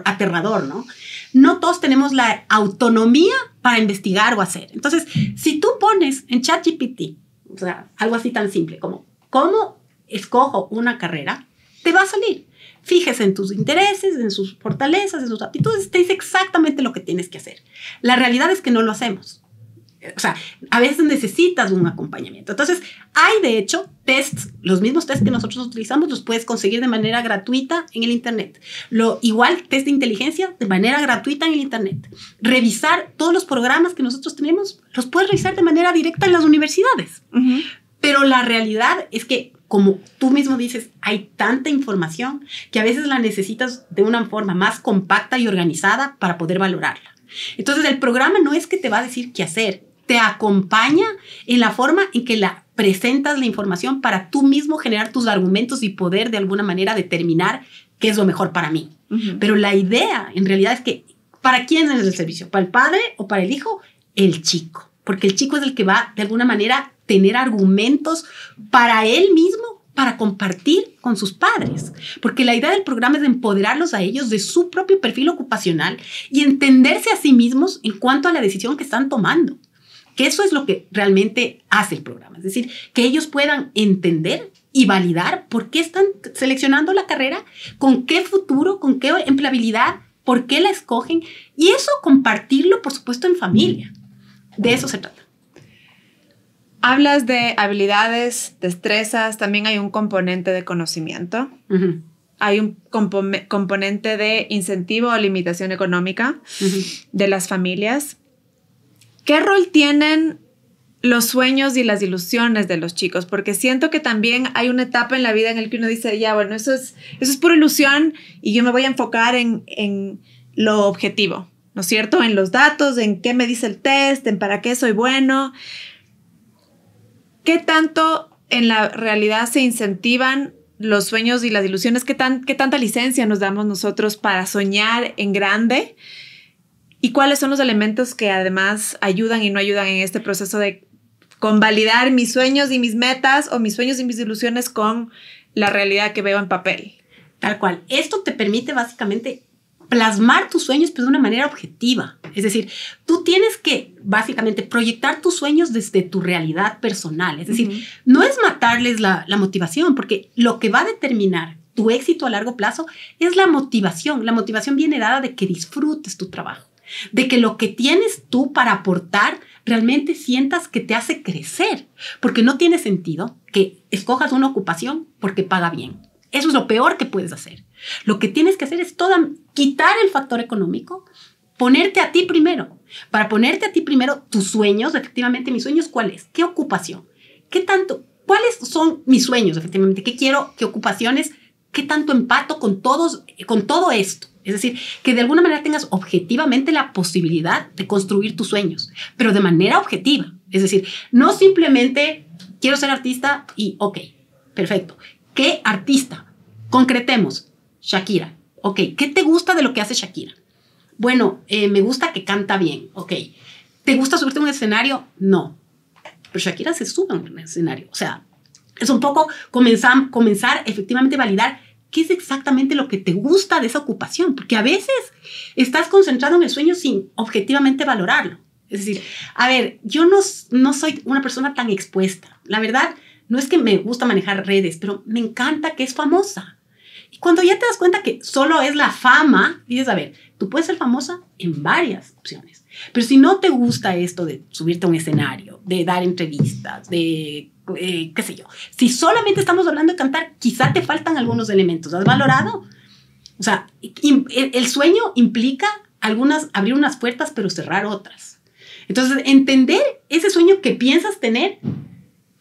aterrador, ¿no? No todos tenemos la autonomía para investigar o hacer. Entonces, si tú pones en ChatGPT, o sea, algo así tan simple como ¿cómo escojo una carrera? Te va a salir. Fíjese en tus intereses, en sus fortalezas, en sus aptitudes. Te dice exactamente lo que tienes que hacer. La realidad es que no lo hacemos. O sea, a veces necesitas un acompañamiento. Entonces, hay de hecho tests, los mismos tests que nosotros utilizamos los puedes conseguir de manera gratuita en el internet. Igual, test de inteligencia de manera gratuita en el internet. Revisar todos los programas que nosotros tenemos, los puedes revisar de manera directa en las universidades. Uh-huh. Pero la realidad es que, como tú mismo dices, hay tanta información que a veces la necesitas de una forma más compacta y organizada para poder valorarla. Entonces, el programa no es que te va a decir qué hacer, te acompaña en la forma en que la presentas la información para tú mismo generar tus argumentos y poder de alguna manera determinar qué es lo mejor para mí. Uh-huh. Pero la idea en realidad es que, ¿para quién es el servicio? ¿Para el padre o para el hijo? El chico. Porque el chico es el que va de alguna manera tener argumentos para él mismo, para compartir con sus padres. Porque la idea del programa es empoderarlos a ellos de su propio perfil ocupacional y entenderse a sí mismos en cuanto a la decisión que están tomando. Que eso es lo que realmente hace el programa. Es decir, que ellos puedan entender y validar por qué están seleccionando la carrera, con qué futuro, con qué empleabilidad, por qué la escogen. Y eso compartirlo, por supuesto, en familia. De eso se trata. Hablas de habilidades, destrezas, también hay un componente de conocimiento. Uh-huh. Hay un componente de incentivo o limitación económica uh-huh. de las familias. ¿Qué rol tienen los sueños y las ilusiones de los chicos? Porque siento que también hay una etapa en la vida en la que uno dice, ya, bueno, eso es pura ilusión y yo me voy a enfocar en lo objetivo, ¿no es cierto? En los datos, en qué me dice el test, en para qué soy bueno. ¿Qué tanto en la realidad se incentivan los sueños y las ilusiones? ¿Qué tanta licencia nos damos nosotros para soñar en grande? ¿Y cuáles son los elementos que además ayudan y no ayudan en este proceso de convalidar mis sueños y mis metas o mis sueños y mis ilusiones con la realidad que veo en papel? Tal cual. Esto te permite básicamente plasmar tus sueños pero de una manera objetiva. Es decir, tú tienes que básicamente proyectar tus sueños desde tu realidad personal. Es decir, uh-huh. no es matarles la motivación, porque lo que va a determinar tu éxito a largo plazo es la motivación. La motivación viene dada de que disfrutes tu trabajo, de que lo que tienes tú para aportar realmente sientas que te hace crecer, porque no tiene sentido que escojas una ocupación porque paga bien. Eso es lo peor que puedes hacer. Lo que tienes que hacer es quitar el factor económico, ponerte a ti primero. Para ponerte a ti primero tus sueños, efectivamente, mis sueños, ¿cuál es? ¿Qué ocupación? ¿Qué tanto? ¿Cuáles son mis sueños, efectivamente? ¿Qué quiero? ¿Qué ocupaciones? ¿Qué tanto empato con todo esto? Es decir, que de alguna manera tengas objetivamente la posibilidad de construir tus sueños, pero de manera objetiva. Es decir, no simplemente quiero ser artista y ok, perfecto. ¿Qué artista? Concretemos. Shakira. Ok, ¿qué te gusta de lo que hace Shakira? Bueno, me gusta que canta bien. Ok. ¿Te gusta subirte a un escenario? No. Pero Shakira se sube a un escenario. O sea, es un poco comenzar efectivamente a validar qué es exactamente lo que te gusta de esa ocupación. Porque a veces estás concentrado en el sueño sin objetivamente valorarlo. Es decir, a ver, yo no soy una persona tan expuesta. La verdad, no es que me gusta manejar redes, pero me encanta que es famosa. Y cuando ya te das cuenta que solo es la fama, dices, a ver, tú puedes ser famosa en varias opciones. Pero si no te gusta esto de subirte a un escenario, de dar entrevistas, de qué sé yo, si solamente estamos hablando de cantar, quizá te faltan algunos elementos. ¿Has valorado? O sea, el sueño implica abrir unas puertas, pero cerrar otras. Entonces, entender ese sueño que piensas tener,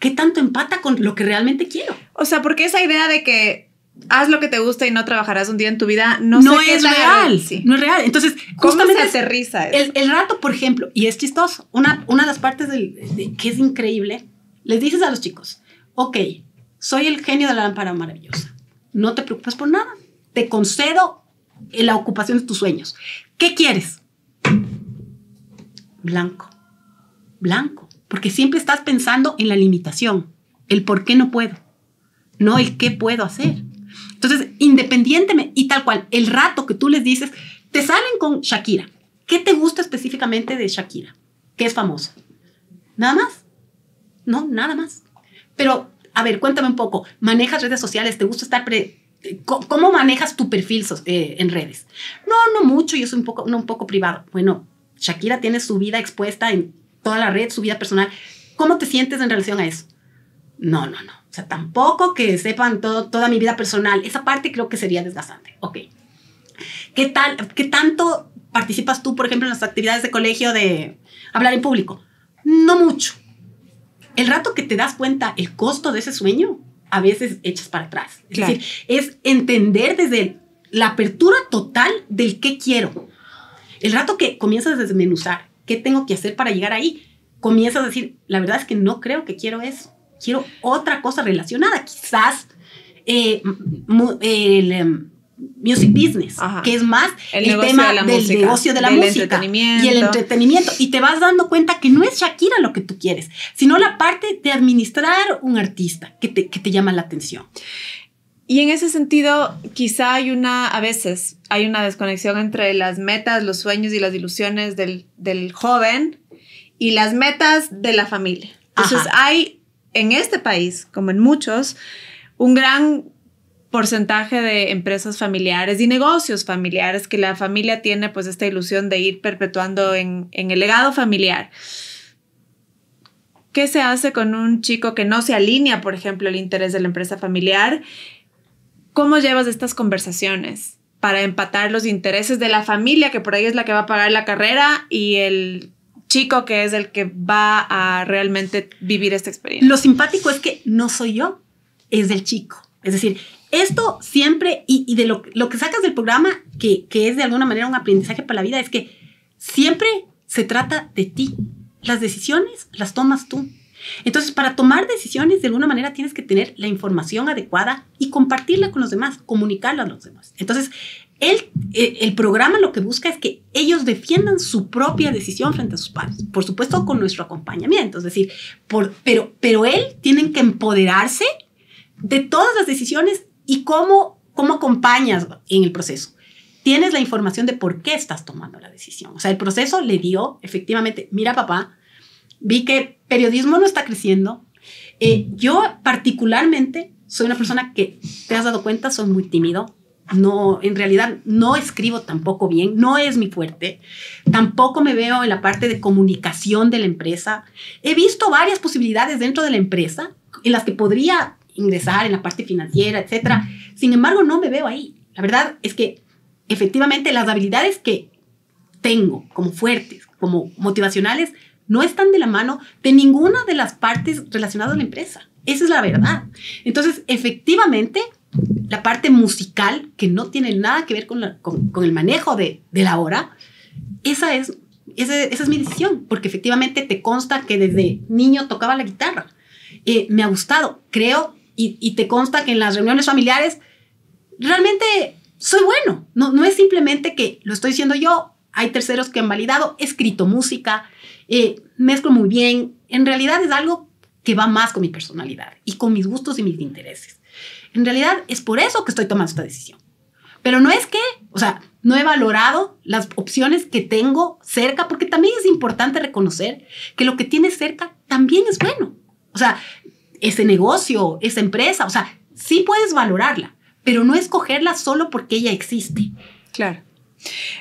¿qué tanto empata con lo que realmente quiero? O sea, porque esa idea de que haz lo que te gusta y no trabajajas un día en tu vida, no es real. Sí. No es real. Entonces, justamente ¿cómo se aterriza eso? El rato, por ejemplo, y es chistoso, una de las partes que es increíble, les dices a los chicos, ok, soy el genio de la lámpara maravillosa. No te preocupes por nada. Te concedo la ocupación de tus sueños. ¿Qué quieres? Blanco. Blanco. Porque siempre estás pensando en la limitación, el por qué no puedo, no el qué puedo hacer. Entonces, independientemente, y tal cual, el rato que tú les dices, te salen con Shakira. ¿Qué te gusta específicamente de Shakira? ¿Qué es famosa? ¿Nada más? No, nada más. Pero, a ver, cuéntame un poco. ¿Manejas redes sociales? ¿Te gusta estar ¿Cómo manejas tu perfil en redes? No mucho, yo soy un poco privado. Bueno, Shakira tiene su vida expuesta en toda la red, su vida personal. ¿Cómo te sientes en relación a eso? No. O sea, tampoco que sepan toda mi vida personal. Esa parte creo que sería desgastante. Ok. ¿Qué tanto participas tú, por ejemplo, en las actividades de colegio de hablar en público? No mucho. El rato que te das cuenta el costo de ese sueño, a veces echas para atrás. Es decir, es entender desde la apertura total del qué quiero. El rato que comienzas a desmenuzar qué tengo que hacer para llegar ahí, comienzas a decir, la verdad es que no creo que quiero eso. Quiero otra cosa relacionada, quizás music business, que es más el tema del negocio de la música y el entretenimiento. Y te vas dando cuenta que no es Shakira lo que tú quieres, sino la parte de administrar un artista que te llama la atención. Y en ese sentido, quizá a veces hay una desconexión entre las metas, los sueños y las ilusiones del joven y las metas de la familia. Entonces hay en este país, como en muchos, un gran porcentaje de empresas familiares y negocios familiares que la familia tiene pues esta ilusión de ir perpetuando en el legado familiar. ¿Qué se hace con un chico que no se alinea, por ejemplo, el interés de la empresa familiar? ¿Cómo llevas estas conversaciones para empatar los intereses de la familia, que por ahí es la que va a pagar la carrera, y el chico que es el que va a realmente vivir esta experiencia? Lo simpático es que no soy yo, es del chico. Es decir, esto siempre, y de lo que sacas del programa, que es de alguna manera un aprendizaje para la vida, es que siempre se trata de ti. Las decisiones las tomas tú. Entonces, para tomar decisiones, de alguna manera tienes que tener la información adecuada y compartirla con los demás, comunicarla a los demás. Entonces, el programa lo que busca es que ellos defiendan su propia decisión frente a sus padres. Por supuesto, con nuestro acompañamiento. Es decir, pero él tienen que empoderarse de todas las decisiones y cómo acompañas en el proceso. Tienes la información de por qué estás tomando la decisión. O sea, el proceso le dio, efectivamente, mira papá, vi que periodismo no está creciendo. Yo particularmente soy una persona que, te has dado cuenta, soy muy tímido. No, en realidad no escribo tampoco bien, no es mi fuerte. Tampoco me veo en la parte de comunicación de la empresa. He visto varias posibilidades dentro de la empresa en las que podría ingresar en la parte financiera, etcétera. Sin embargo, no me veo ahí. La verdad es que efectivamente las habilidades que tengo como fuertes, como motivacionales, no están de la mano de ninguna de las partes relacionadas a la empresa. Esa es la verdad. Entonces, efectivamente, la parte musical, que no tiene nada que ver con el manejo de la hora, esa es mi decisión, porque efectivamente te consta que desde niño tocaba la guitarra. Me ha gustado, creo, y te consta que en las reuniones familiares realmente soy bueno. No es simplemente que lo estoy diciendo yo. Hay terceros que han validado. He escrito música, mezclo muy bien. En realidad es algo que va más con mi personalidad y con mis gustos y mis intereses. En realidad es por eso que estoy tomando esta decisión. Pero no es que, o sea, no he valorado las opciones que tengo cerca, porque también es importante reconocer que lo que tienes cerca también es bueno. O sea, ese negocio, esa empresa, o sea, sí puedes valorarla, pero no escogerla solo porque ella existe. Claro.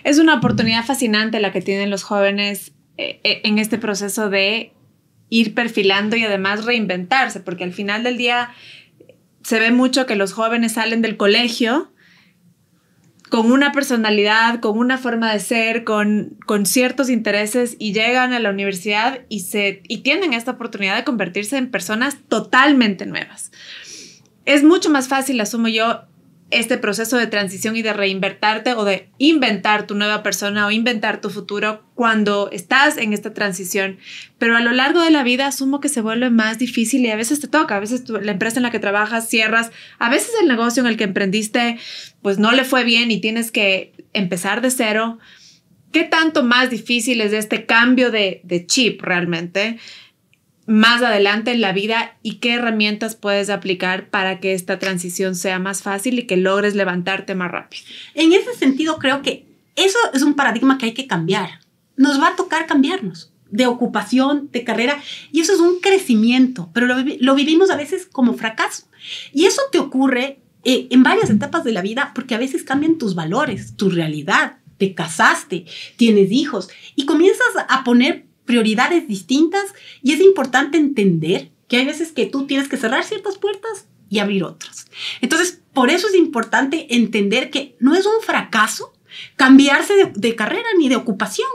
Es una oportunidad fascinante la que tienen los jóvenes en este proceso de ir perfilando y además reinventarse, porque al final del día se ve mucho que los jóvenes salen del colegio con una personalidad, con una forma de ser, con ciertos intereses y llegan a la universidad y tienen esta oportunidad de convertirse en personas totalmente nuevas. Es mucho más fácil, asumo yo, este proceso de transición y de reinvertirte o de inventar tu nueva persona o inventar tu futuro cuando estás en esta transición. Pero a lo largo de la vida asumo que se vuelve más difícil y a veces te toca. A veces la empresa en la que trabajas cierras. A veces el negocio en el que emprendiste pues no le fue bien y tienes que empezar de cero. ¿Qué tanto más difícil es este cambio de chip realmente más adelante en la vida y qué herramientas puedes aplicar para que esta transición sea más fácil y que logres levantarte más rápido? En ese sentido, creo que eso es un paradigma que hay que cambiar. Nos va a tocar cambiarnos de ocupación, de carrera, y eso es un crecimiento, pero lo vivimos a veces como fracaso. Y eso te ocurre en varias etapas de la vida porque a veces cambian tus valores, tu realidad. Te casaste, tienes hijos y comienzas a poner prioridades distintas y es importante entender que hay veces que tú tienes que cerrar ciertas puertas y abrir otras. Entonces, por eso es importante entender que no es un fracaso cambiarse de carrera ni de ocupación.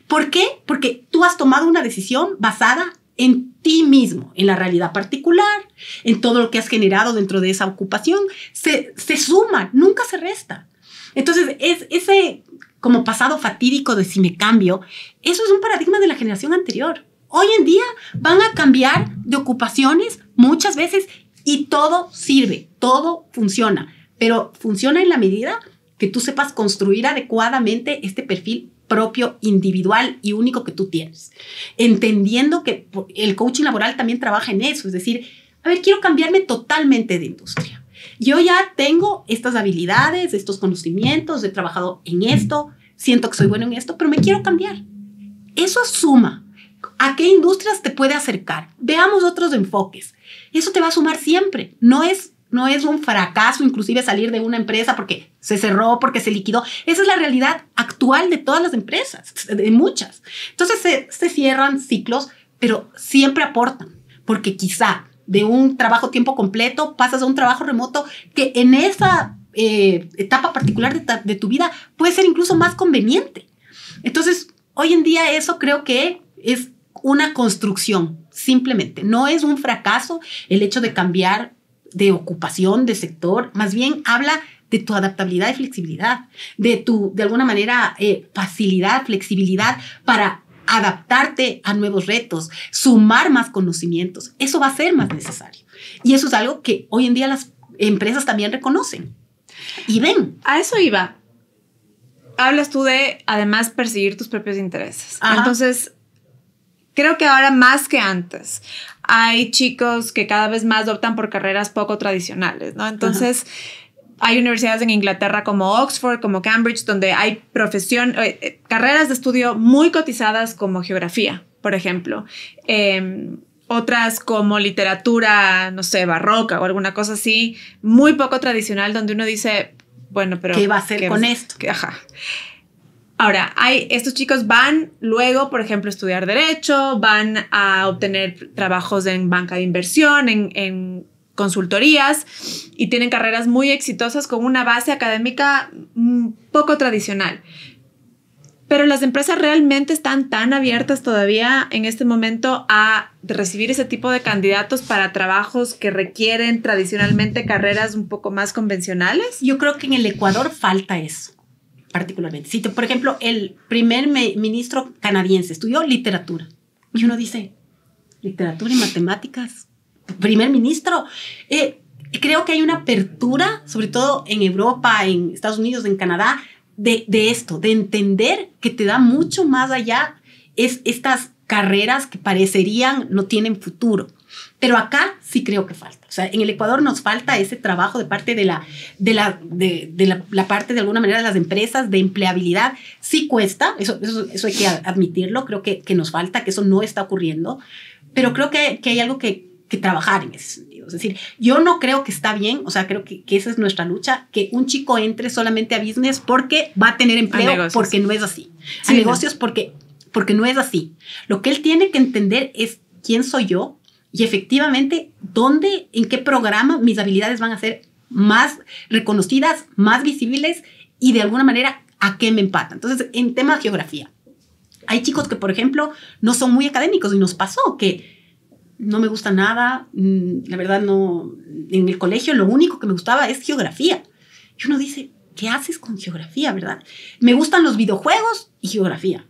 ¿Por qué? Porque tú has tomado una decisión basada en ti mismo, en la realidad particular, en todo lo que has generado dentro de esa ocupación. Se suma, nunca se resta. Entonces, es ese como pasado fatídico de si me cambio, eso es un paradigma de la generación anterior. Hoy en día van a cambiar de ocupaciones muchas veces y todo sirve, todo funciona, pero funciona en la medida que tú sepas construir adecuadamente este perfil propio, individual y único que tú tienes. Entendiendo que el coaching laboral también trabaja en eso, es decir, a ver, quiero cambiarme totalmente de industria. Yo ya tengo estas habilidades, estos conocimientos, he trabajado en esto, siento que soy bueno en esto, pero me quiero cambiar. Eso suma. ¿A qué industrias te puede acercar? Veamos otros enfoques. Eso te va a sumar siempre. No es un fracaso inclusive salir de una empresa porque se cerró, porque se liquidó. Esa es la realidad actual de todas las empresas, de muchas. Entonces se cierran ciclos, pero siempre aportan, porque quizá de un trabajo tiempo completo pasas a un trabajo remoto que en esa etapa particular de tu vida puede ser incluso más conveniente. Entonces, hoy en día eso creo que es una construcción, simplemente. No es un fracaso el hecho de cambiar de ocupación, de sector, más bien habla de tu adaptabilidad y flexibilidad, de alguna manera, facilidad, flexibilidad para adaptarte a nuevos retos, sumar más conocimientos. Eso va a ser más necesario. Y eso es algo que hoy en día las empresas también reconocen y ven. A eso iba. Hablas tú de, además, perseguir tus propios intereses. Ajá. Entonces, creo que ahora más que antes hay chicos que cada vez más optan por carreras poco tradicionales, ¿no? Entonces, hay universidades en Inglaterra como Oxford, como Cambridge, donde hay carreras de estudio muy cotizadas como geografía, por ejemplo. Otras como literatura, no sé, barroca o alguna cosa así, muy poco tradicional, donde uno dice, bueno, pero ¿qué va a hacer con esto? Ajá. Ahora, estos chicos van luego, por ejemplo, a estudiar Derecho, van a obtener trabajos en banca de inversión, en consultorías y tienen carreras muy exitosas con una base académica poco tradicional. Pero las empresas realmente están tan abiertas todavía en este momento a recibir ese tipo de candidatos para trabajos que requieren tradicionalmente carreras un poco más convencionales. Yo creo que en el Ecuador falta eso, particularmente. Si por ejemplo, el primer ministro canadiense estudió literatura y uno dice, literatura y matemáticas, primer ministro, creo que hay una apertura, sobre todo en Europa, en Estados Unidos, en Canadá, de esto, de entender que te da mucho más allá estas carreras que parecerían no tienen futuro. Pero acá sí creo que falta. O sea, en el Ecuador nos falta ese trabajo de parte de la parte de alguna manera de las empresas de empleabilidad. Sí cuesta, eso hay que admitirlo. Creo que nos falta, que eso no está ocurriendo. Pero creo que hay algo que trabajar en ese sentido. Es decir, yo no creo que está bien, o sea, creo que esa es nuestra lucha, que un chico entre solamente a business porque va a tener empleo, porque no es así. Sí, a negocios porque no es así. Lo que él tiene que entender es quién soy yo y efectivamente dónde, en qué programa mis habilidades van a ser más reconocidas, más visibles y de alguna manera a qué me empatan. Entonces, en tema de geografía, hay chicos que, por ejemplo, no son muy académicos y nos pasó que no me gusta nada, la verdad no, en el colegio lo único que me gustaba es geografía. Y uno dice, ¿qué haces con geografía, verdad? Me gustan los videojuegos y geografía.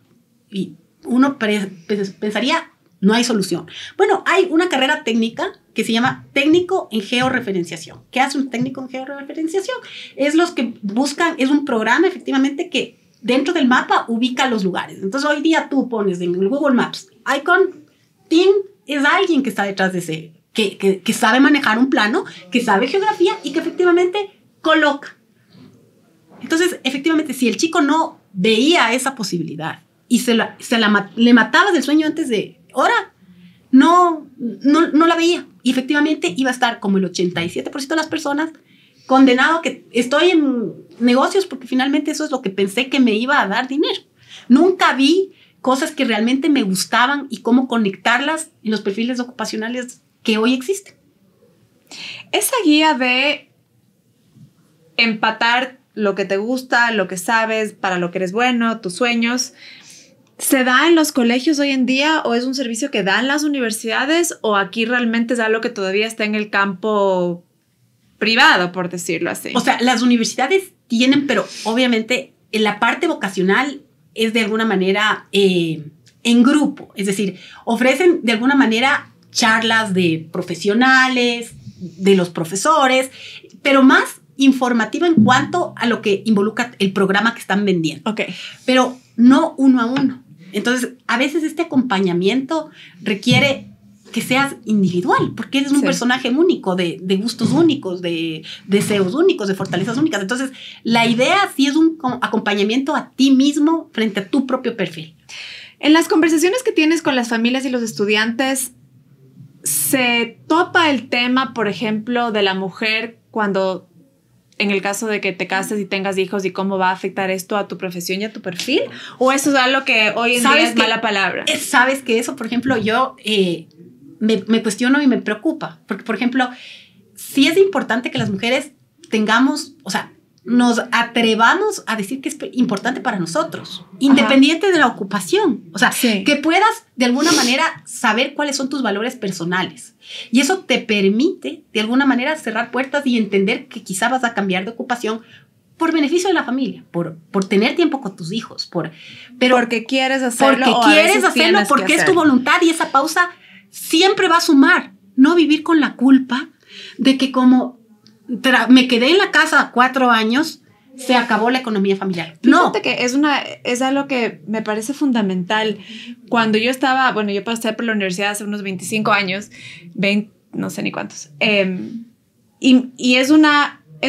Y uno pensaría, no hay solución. Bueno, hay una carrera técnica que se llama técnico en georreferenciación. ¿Qué hace un técnico en georreferenciación? Es los que buscan, es un programa efectivamente que dentro del mapa ubica los lugares. Entonces hoy día tú pones en el Google Maps, icon, team, es alguien que está detrás de ese, que sabe manejar un plano, que sabe geografía y que efectivamente coloca. Entonces, efectivamente, si el chico no veía esa posibilidad y le matabas el sueño antes de hora, no la veía. Y efectivamente iba a estar como el 87% de las personas condenado a que estoy en negocios porque finalmente eso es lo que pensé que me iba a dar dinero. Nunca vi cosas que realmente me gustaban y cómo conectarlas en los perfiles ocupacionales que hoy existen. Esa guía de empatar lo que te gusta, lo que sabes, para lo que eres bueno, tus sueños, ¿se da en los colegios hoy en día o es un servicio que dan las universidades o aquí realmente es algo que todavía está en el campo privado, por decirlo así? O sea, las universidades tienen, pero obviamente en la parte vocacional es de alguna manera en grupo, es decir, ofrecen de alguna manera charlas de profesionales, de los profesores, pero más informativa en cuanto a lo que involucra el programa que están vendiendo. Okay. Pero no uno a uno. Entonces, a veces este acompañamiento requiere que seas individual, porque eres un personaje único, de gustos únicos, de deseos únicos, de fortalezas únicas. Entonces, la idea sí es un acompañamiento a ti mismo frente a tu propio perfil. En las conversaciones que tienes con las familias y los estudiantes, ¿se topa el tema, por ejemplo, de la mujer cuando, en el caso de que te cases y tengas hijos y cómo va a afectar esto a tu profesión y a tu perfil? ¿O eso es algo que hoy en día es mala palabra? Sabes que eso, por ejemplo, yo me cuestiono y me preocupa. Porque, por ejemplo, sí es importante que las mujeres tengamos, o sea, nos atrevamos a decir que es importante para nosotros, independiente de la ocupación. O sea, que puedas de alguna manera saber cuáles son tus valores personales. Y eso te permite de alguna manera cerrar puertas y entender que quizá vas a cambiar de ocupación por beneficio de la familia, por tener tiempo con tus hijos, porque quieres hacerlo. Porque quieres hacerlo, porque es tu voluntad y esa pausa siempre va a sumar. No vivir con la culpa de que como me quedé en la casa 4 años, se acabó la economía familiar. Fíjate que es algo que me parece fundamental. Cuando yo yo pasé por la universidad hace unos 25 años, 20, no sé ni cuántos. Y es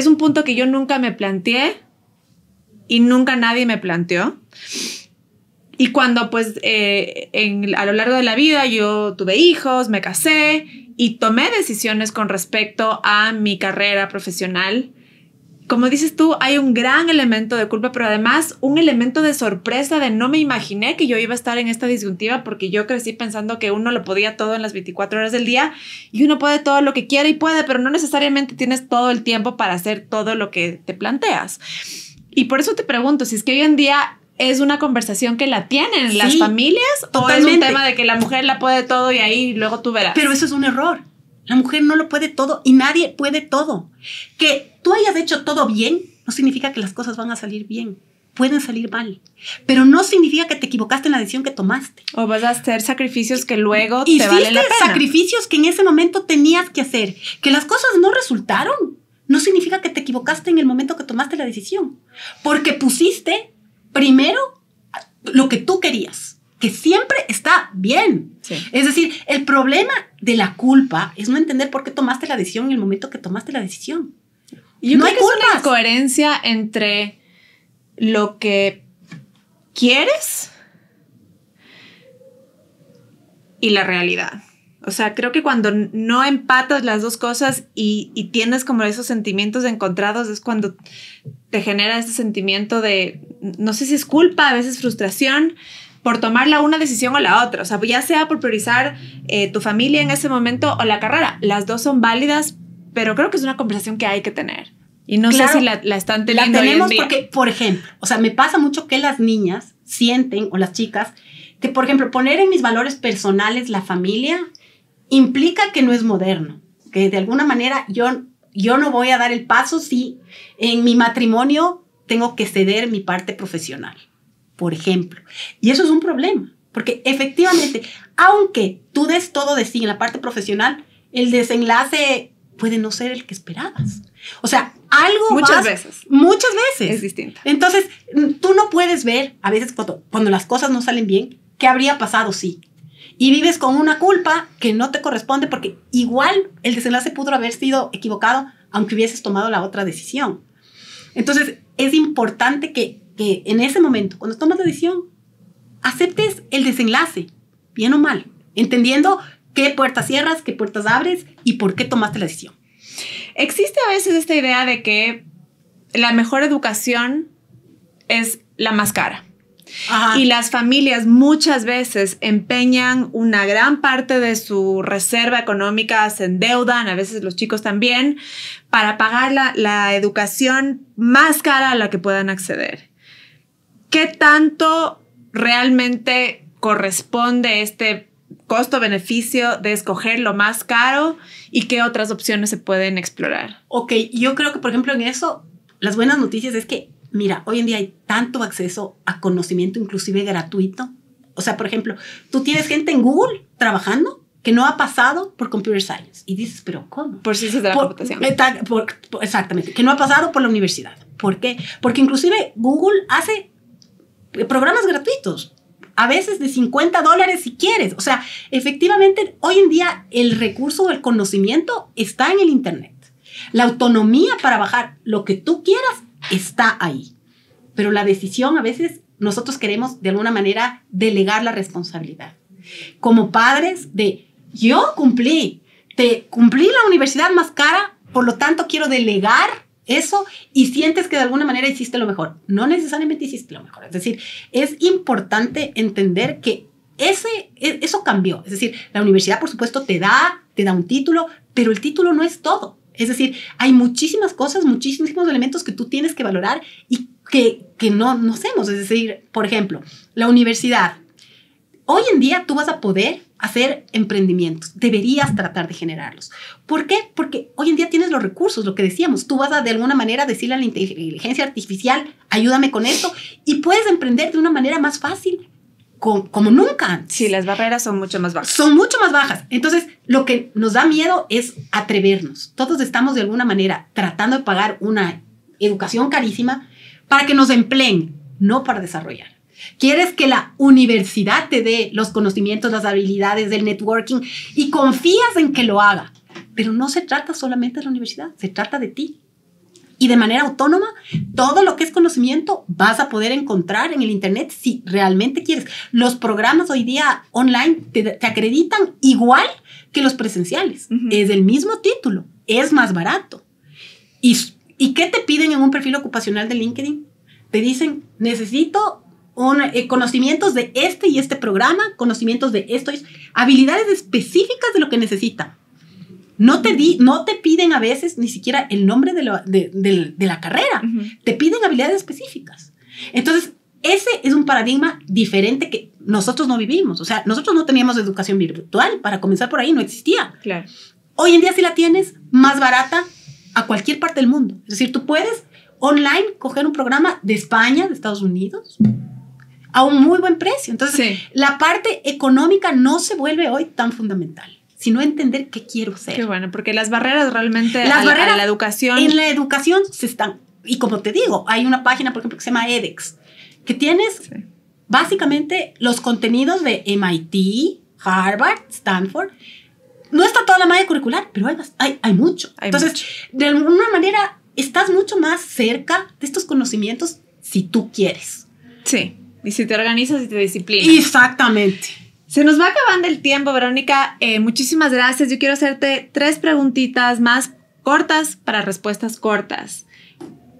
un punto que yo nunca me planteé y nunca nadie me planteó. Y cuando pues a lo largo de la vida yo tuve hijos, me casé y tomé decisiones con respecto a mi carrera profesional, como dices tú, hay un gran elemento de culpa, pero además un elemento de sorpresa de no me imaginé que yo iba a estar en esta disyuntiva porque yo crecí pensando que uno lo podía todo en las 24 horas del día y uno puede todo lo que quiere y puede, pero no necesariamente tienes todo el tiempo para hacer todo lo que te planteas. Y por eso te pregunto, si es que hoy en día ¿es una conversación que la tienen las familias? Totalmente. ¿O es un tema de que la mujer la puede todo y ahí luego tú verás? Pero eso es un error. La mujer no lo puede todo y nadie puede todo. Que tú hayas hecho todo bien no significa que las cosas van a salir bien. pueden salir mal, pero no significa que te equivocaste en la decisión que tomaste. O vas a hacer sacrificios que luego Hiciste te valen la pena. sacrificios que en ese momento tenías que hacer. Que las cosas no resultaron, no significa que te equivocaste en el momento que tomaste la decisión. Porque pusiste primero lo que tú querías, que siempre está bien. Sí. Es decir, el problema de la culpa es no entender por qué tomaste la decisión en el momento que tomaste la decisión. Y yo no creo hay que es culpas. una incoherencia entre lo que quieres y la realidad. O sea, creo que cuando no empatas las dos cosas y tienes como esos sentimientos encontrados es cuando te genera ese sentimiento de, no sé si es culpa, a veces frustración por tomar la una decisión o la otra. O sea, ya sea por priorizar tu familia en ese momento o la carrera. Las dos son válidas, pero creo que es una conversación que hay que tener. Y no Claro, sé si la están teniendo la tenemos hoy en día. porque, por ejemplo, o sea, me pasa mucho que las niñas sienten, o las chicas, que, por ejemplo, poner en mis valores personales la familia implica que no es moderno, que de alguna manera yo no voy a dar el paso si en mi matrimonio tengo que ceder mi parte profesional, por ejemplo. Y eso es un problema, porque efectivamente, aunque tú des todo de sí en la parte profesional, el desenlace puede no ser el que esperabas. O sea, algo Muchas veces. Muchas veces. Es distinto. Entonces, tú no puedes ver, a veces cuando las cosas no salen bien, qué habría pasado sí. Y vives con una culpa que no te corresponde porque igual el desenlace pudo haber sido equivocado aunque hubieses tomado la otra decisión. Entonces, es importante que en ese momento, cuando tomas la decisión, aceptes el desenlace, bien o mal, entendiendo qué puertas cierras, qué puertas abres y por qué tomaste la decisión. Existe a veces esta idea de que la mejor educación es la más cara. Ajá. Y las familias muchas veces empeñan una gran parte de su reserva económica, se endeudan, a veces los chicos también, para pagar la educación más cara a la que puedan acceder. ¿Qué tanto realmente corresponde este costo-beneficio de escoger lo más caro y qué otras opciones se pueden explorar? Ok, yo creo que, por ejemplo, en eso, las buenas noticias es que, mira, hoy en día hay tanto acceso a conocimiento, inclusive gratuito. O sea, por ejemplo, tú tienes gente en Google trabajando que no ha pasado por Computer Science. Y dices, ¿pero cómo? Por ciencias de la computación. Exactamente, que no ha pasado por la universidad. ¿Por qué? Porque inclusive Google hace programas gratuitos. A veces de $50 si quieres. O sea, efectivamente, hoy en día el recurso o el conocimiento está en el Internet. La autonomía para bajar lo que tú quieras está ahí. Pero la decisión, a veces nosotros queremos de alguna manera delegar la responsabilidad. Como padres yo cumplí la universidad más cara, por lo tanto quiero delegar eso y sientes que de alguna manera hiciste lo mejor. No necesariamente hiciste lo mejor. Es decir, es importante entender que eso cambió. Es decir, la universidad, por supuesto, te da un título, pero el título no es todo. Es decir, hay muchísimas cosas, muchísimos elementos que tú tienes que valorar y que no hacemos. Es decir, por ejemplo, la universidad. Hoy en día tú vas a poder hacer emprendimientos. Deberías tratar de generarlos. ¿Por qué? Porque hoy en día tienes los recursos, lo que decíamos. Tú vas a de alguna manera decirle a la inteligencia artificial, ayúdame con esto, y puedes emprender de una manera más fácil como nunca antes. Sí, las barreras son mucho más bajas. Son mucho más bajas. Entonces, lo que nos da miedo es atrevernos. Todos estamos de alguna manera tratando de pagar una educación carísima para que nos empleen, no para desarrollar. Quieres que la universidad te dé los conocimientos, las habilidades del networking y confías en que lo haga. Pero no se trata solamente de la universidad, se trata de ti. Y de manera autónoma, todo lo que es conocimiento vas a poder encontrar en el Internet si realmente quieres. Los programas hoy día online te acreditan igual que los presenciales. Uh-huh. Es el mismo título, es más barato. ¿Y qué te piden en un perfil ocupacional de LinkedIn? Te dicen, necesito conocimientos de este y este programa, conocimientos de esto, habilidades específicas de lo que necesita. No te piden a veces ni siquiera el nombre de la carrera. Uh-huh. Te piden habilidades específicas. Entonces, ese es un paradigma diferente que nosotros no vivimos. O sea, nosotros no teníamos educación virtual. Para comenzar por ahí, no existía. Claro. Hoy en día sí la tienes más barata a cualquier parte del mundo. Es decir, tú puedes online coger un programa de España, de Estados Unidos, a un muy buen precio. Entonces, la parte económica no se vuelve hoy tan fundamental, sino entender qué quiero ser. Qué bueno, porque las barreras realmente a la educación... En la educación se están... Y como te digo, hay una página, por ejemplo, que se llama edX, que tienes básicamente los contenidos de MIT, Harvard, Stanford. No está toda la malla curricular, pero hay mucho. Entonces, de alguna manera, estás mucho más cerca de estos conocimientos si tú quieres. Sí, y si te organizas y te disciplinas. Exactamente. Se nos va acabando el tiempo, Verónica. Muchísimas gracias. Yo quiero hacerte 3 preguntitas más cortas para respuestas cortas.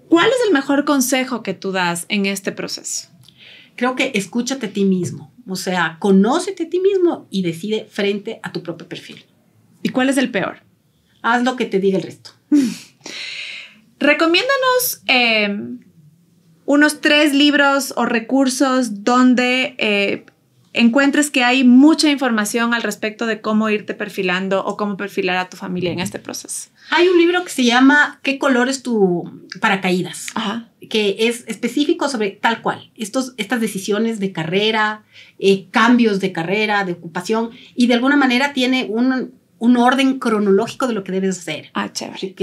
¿Cuál es el mejor consejo que tú das en este proceso? Creo que escúchate a ti mismo. O sea, conócete a ti mismo y decide frente a tu propio perfil. ¿Y cuál es el peor? Haz lo que te diga el resto. Recomiéndanos unos 3 libros o recursos donde encuentres que hay mucha información al respecto de cómo irte perfilando o cómo perfilar a tu familia en este proceso. Hay un libro que se llama ¿Qué color es tu paracaídas? Ajá. Que es específico sobre tal cual, estas decisiones de carrera, cambios de carrera, de ocupación, y de alguna manera tiene un orden cronológico de lo que debes hacer. Ah, chévere.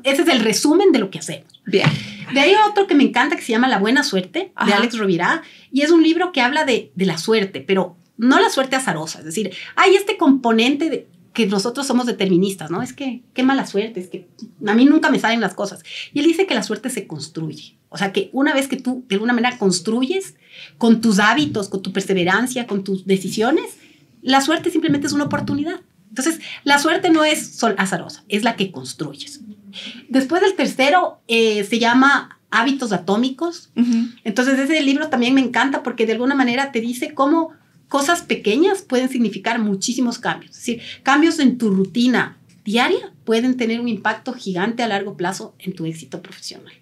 Ese es el resumen de lo que hacemos. Bien. De ahí otro que me encanta que se llama La Buena Suerte, de Alex Rovira, y es un libro que habla de la suerte, pero no la suerte azarosa, es decir, hay este componente que nosotros somos deterministas, ¿no? Es que qué mala suerte, es que a mí nunca me salen las cosas. Y él dice que la suerte se construye. O sea, que una vez que tú de alguna manera construyes con tus hábitos, con tu perseverancia, con tus decisiones, la suerte simplemente es una oportunidad. Entonces, la suerte no es azarosa, es la que construyes. Después del tercero, se llama Hábitos Atómicos. Entonces, ese libro también me encanta porque de alguna manera te dice cómo cosas pequeñas pueden significar muchísimos cambios. Es decir, cambios en tu rutina diaria pueden tener un impacto gigante a largo plazo en tu éxito profesional.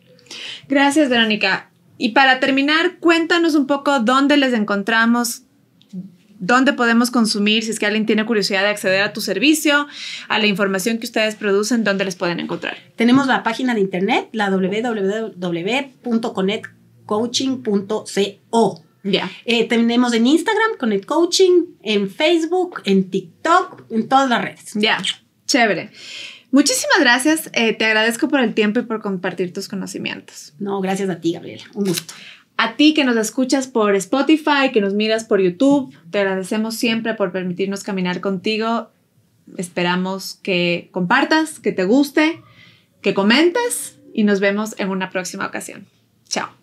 Gracias, Verónica. Y para terminar, cuéntanos un poco dónde les encontramos, dónde podemos consumir, si es que alguien tiene curiosidad de acceder a tu servicio, a la información que ustedes producen, dónde les pueden encontrar. Tenemos la página de internet, la www.connectcoaching.co. Ya. Tenemos en Instagram, Connect Coaching, en Facebook, en TikTok, en todas las redes. Ya, chévere. Muchísimas gracias. Te agradezco por el tiempo y por compartir tus conocimientos. No, gracias a ti, Gabriela. Un gusto. A ti que nos escuchas por Spotify, que nos miras por YouTube, te agradecemos siempre por permitirnos caminar contigo. Esperamos que compartas, que te guste, que comentes y nos vemos en una próxima ocasión. Chao.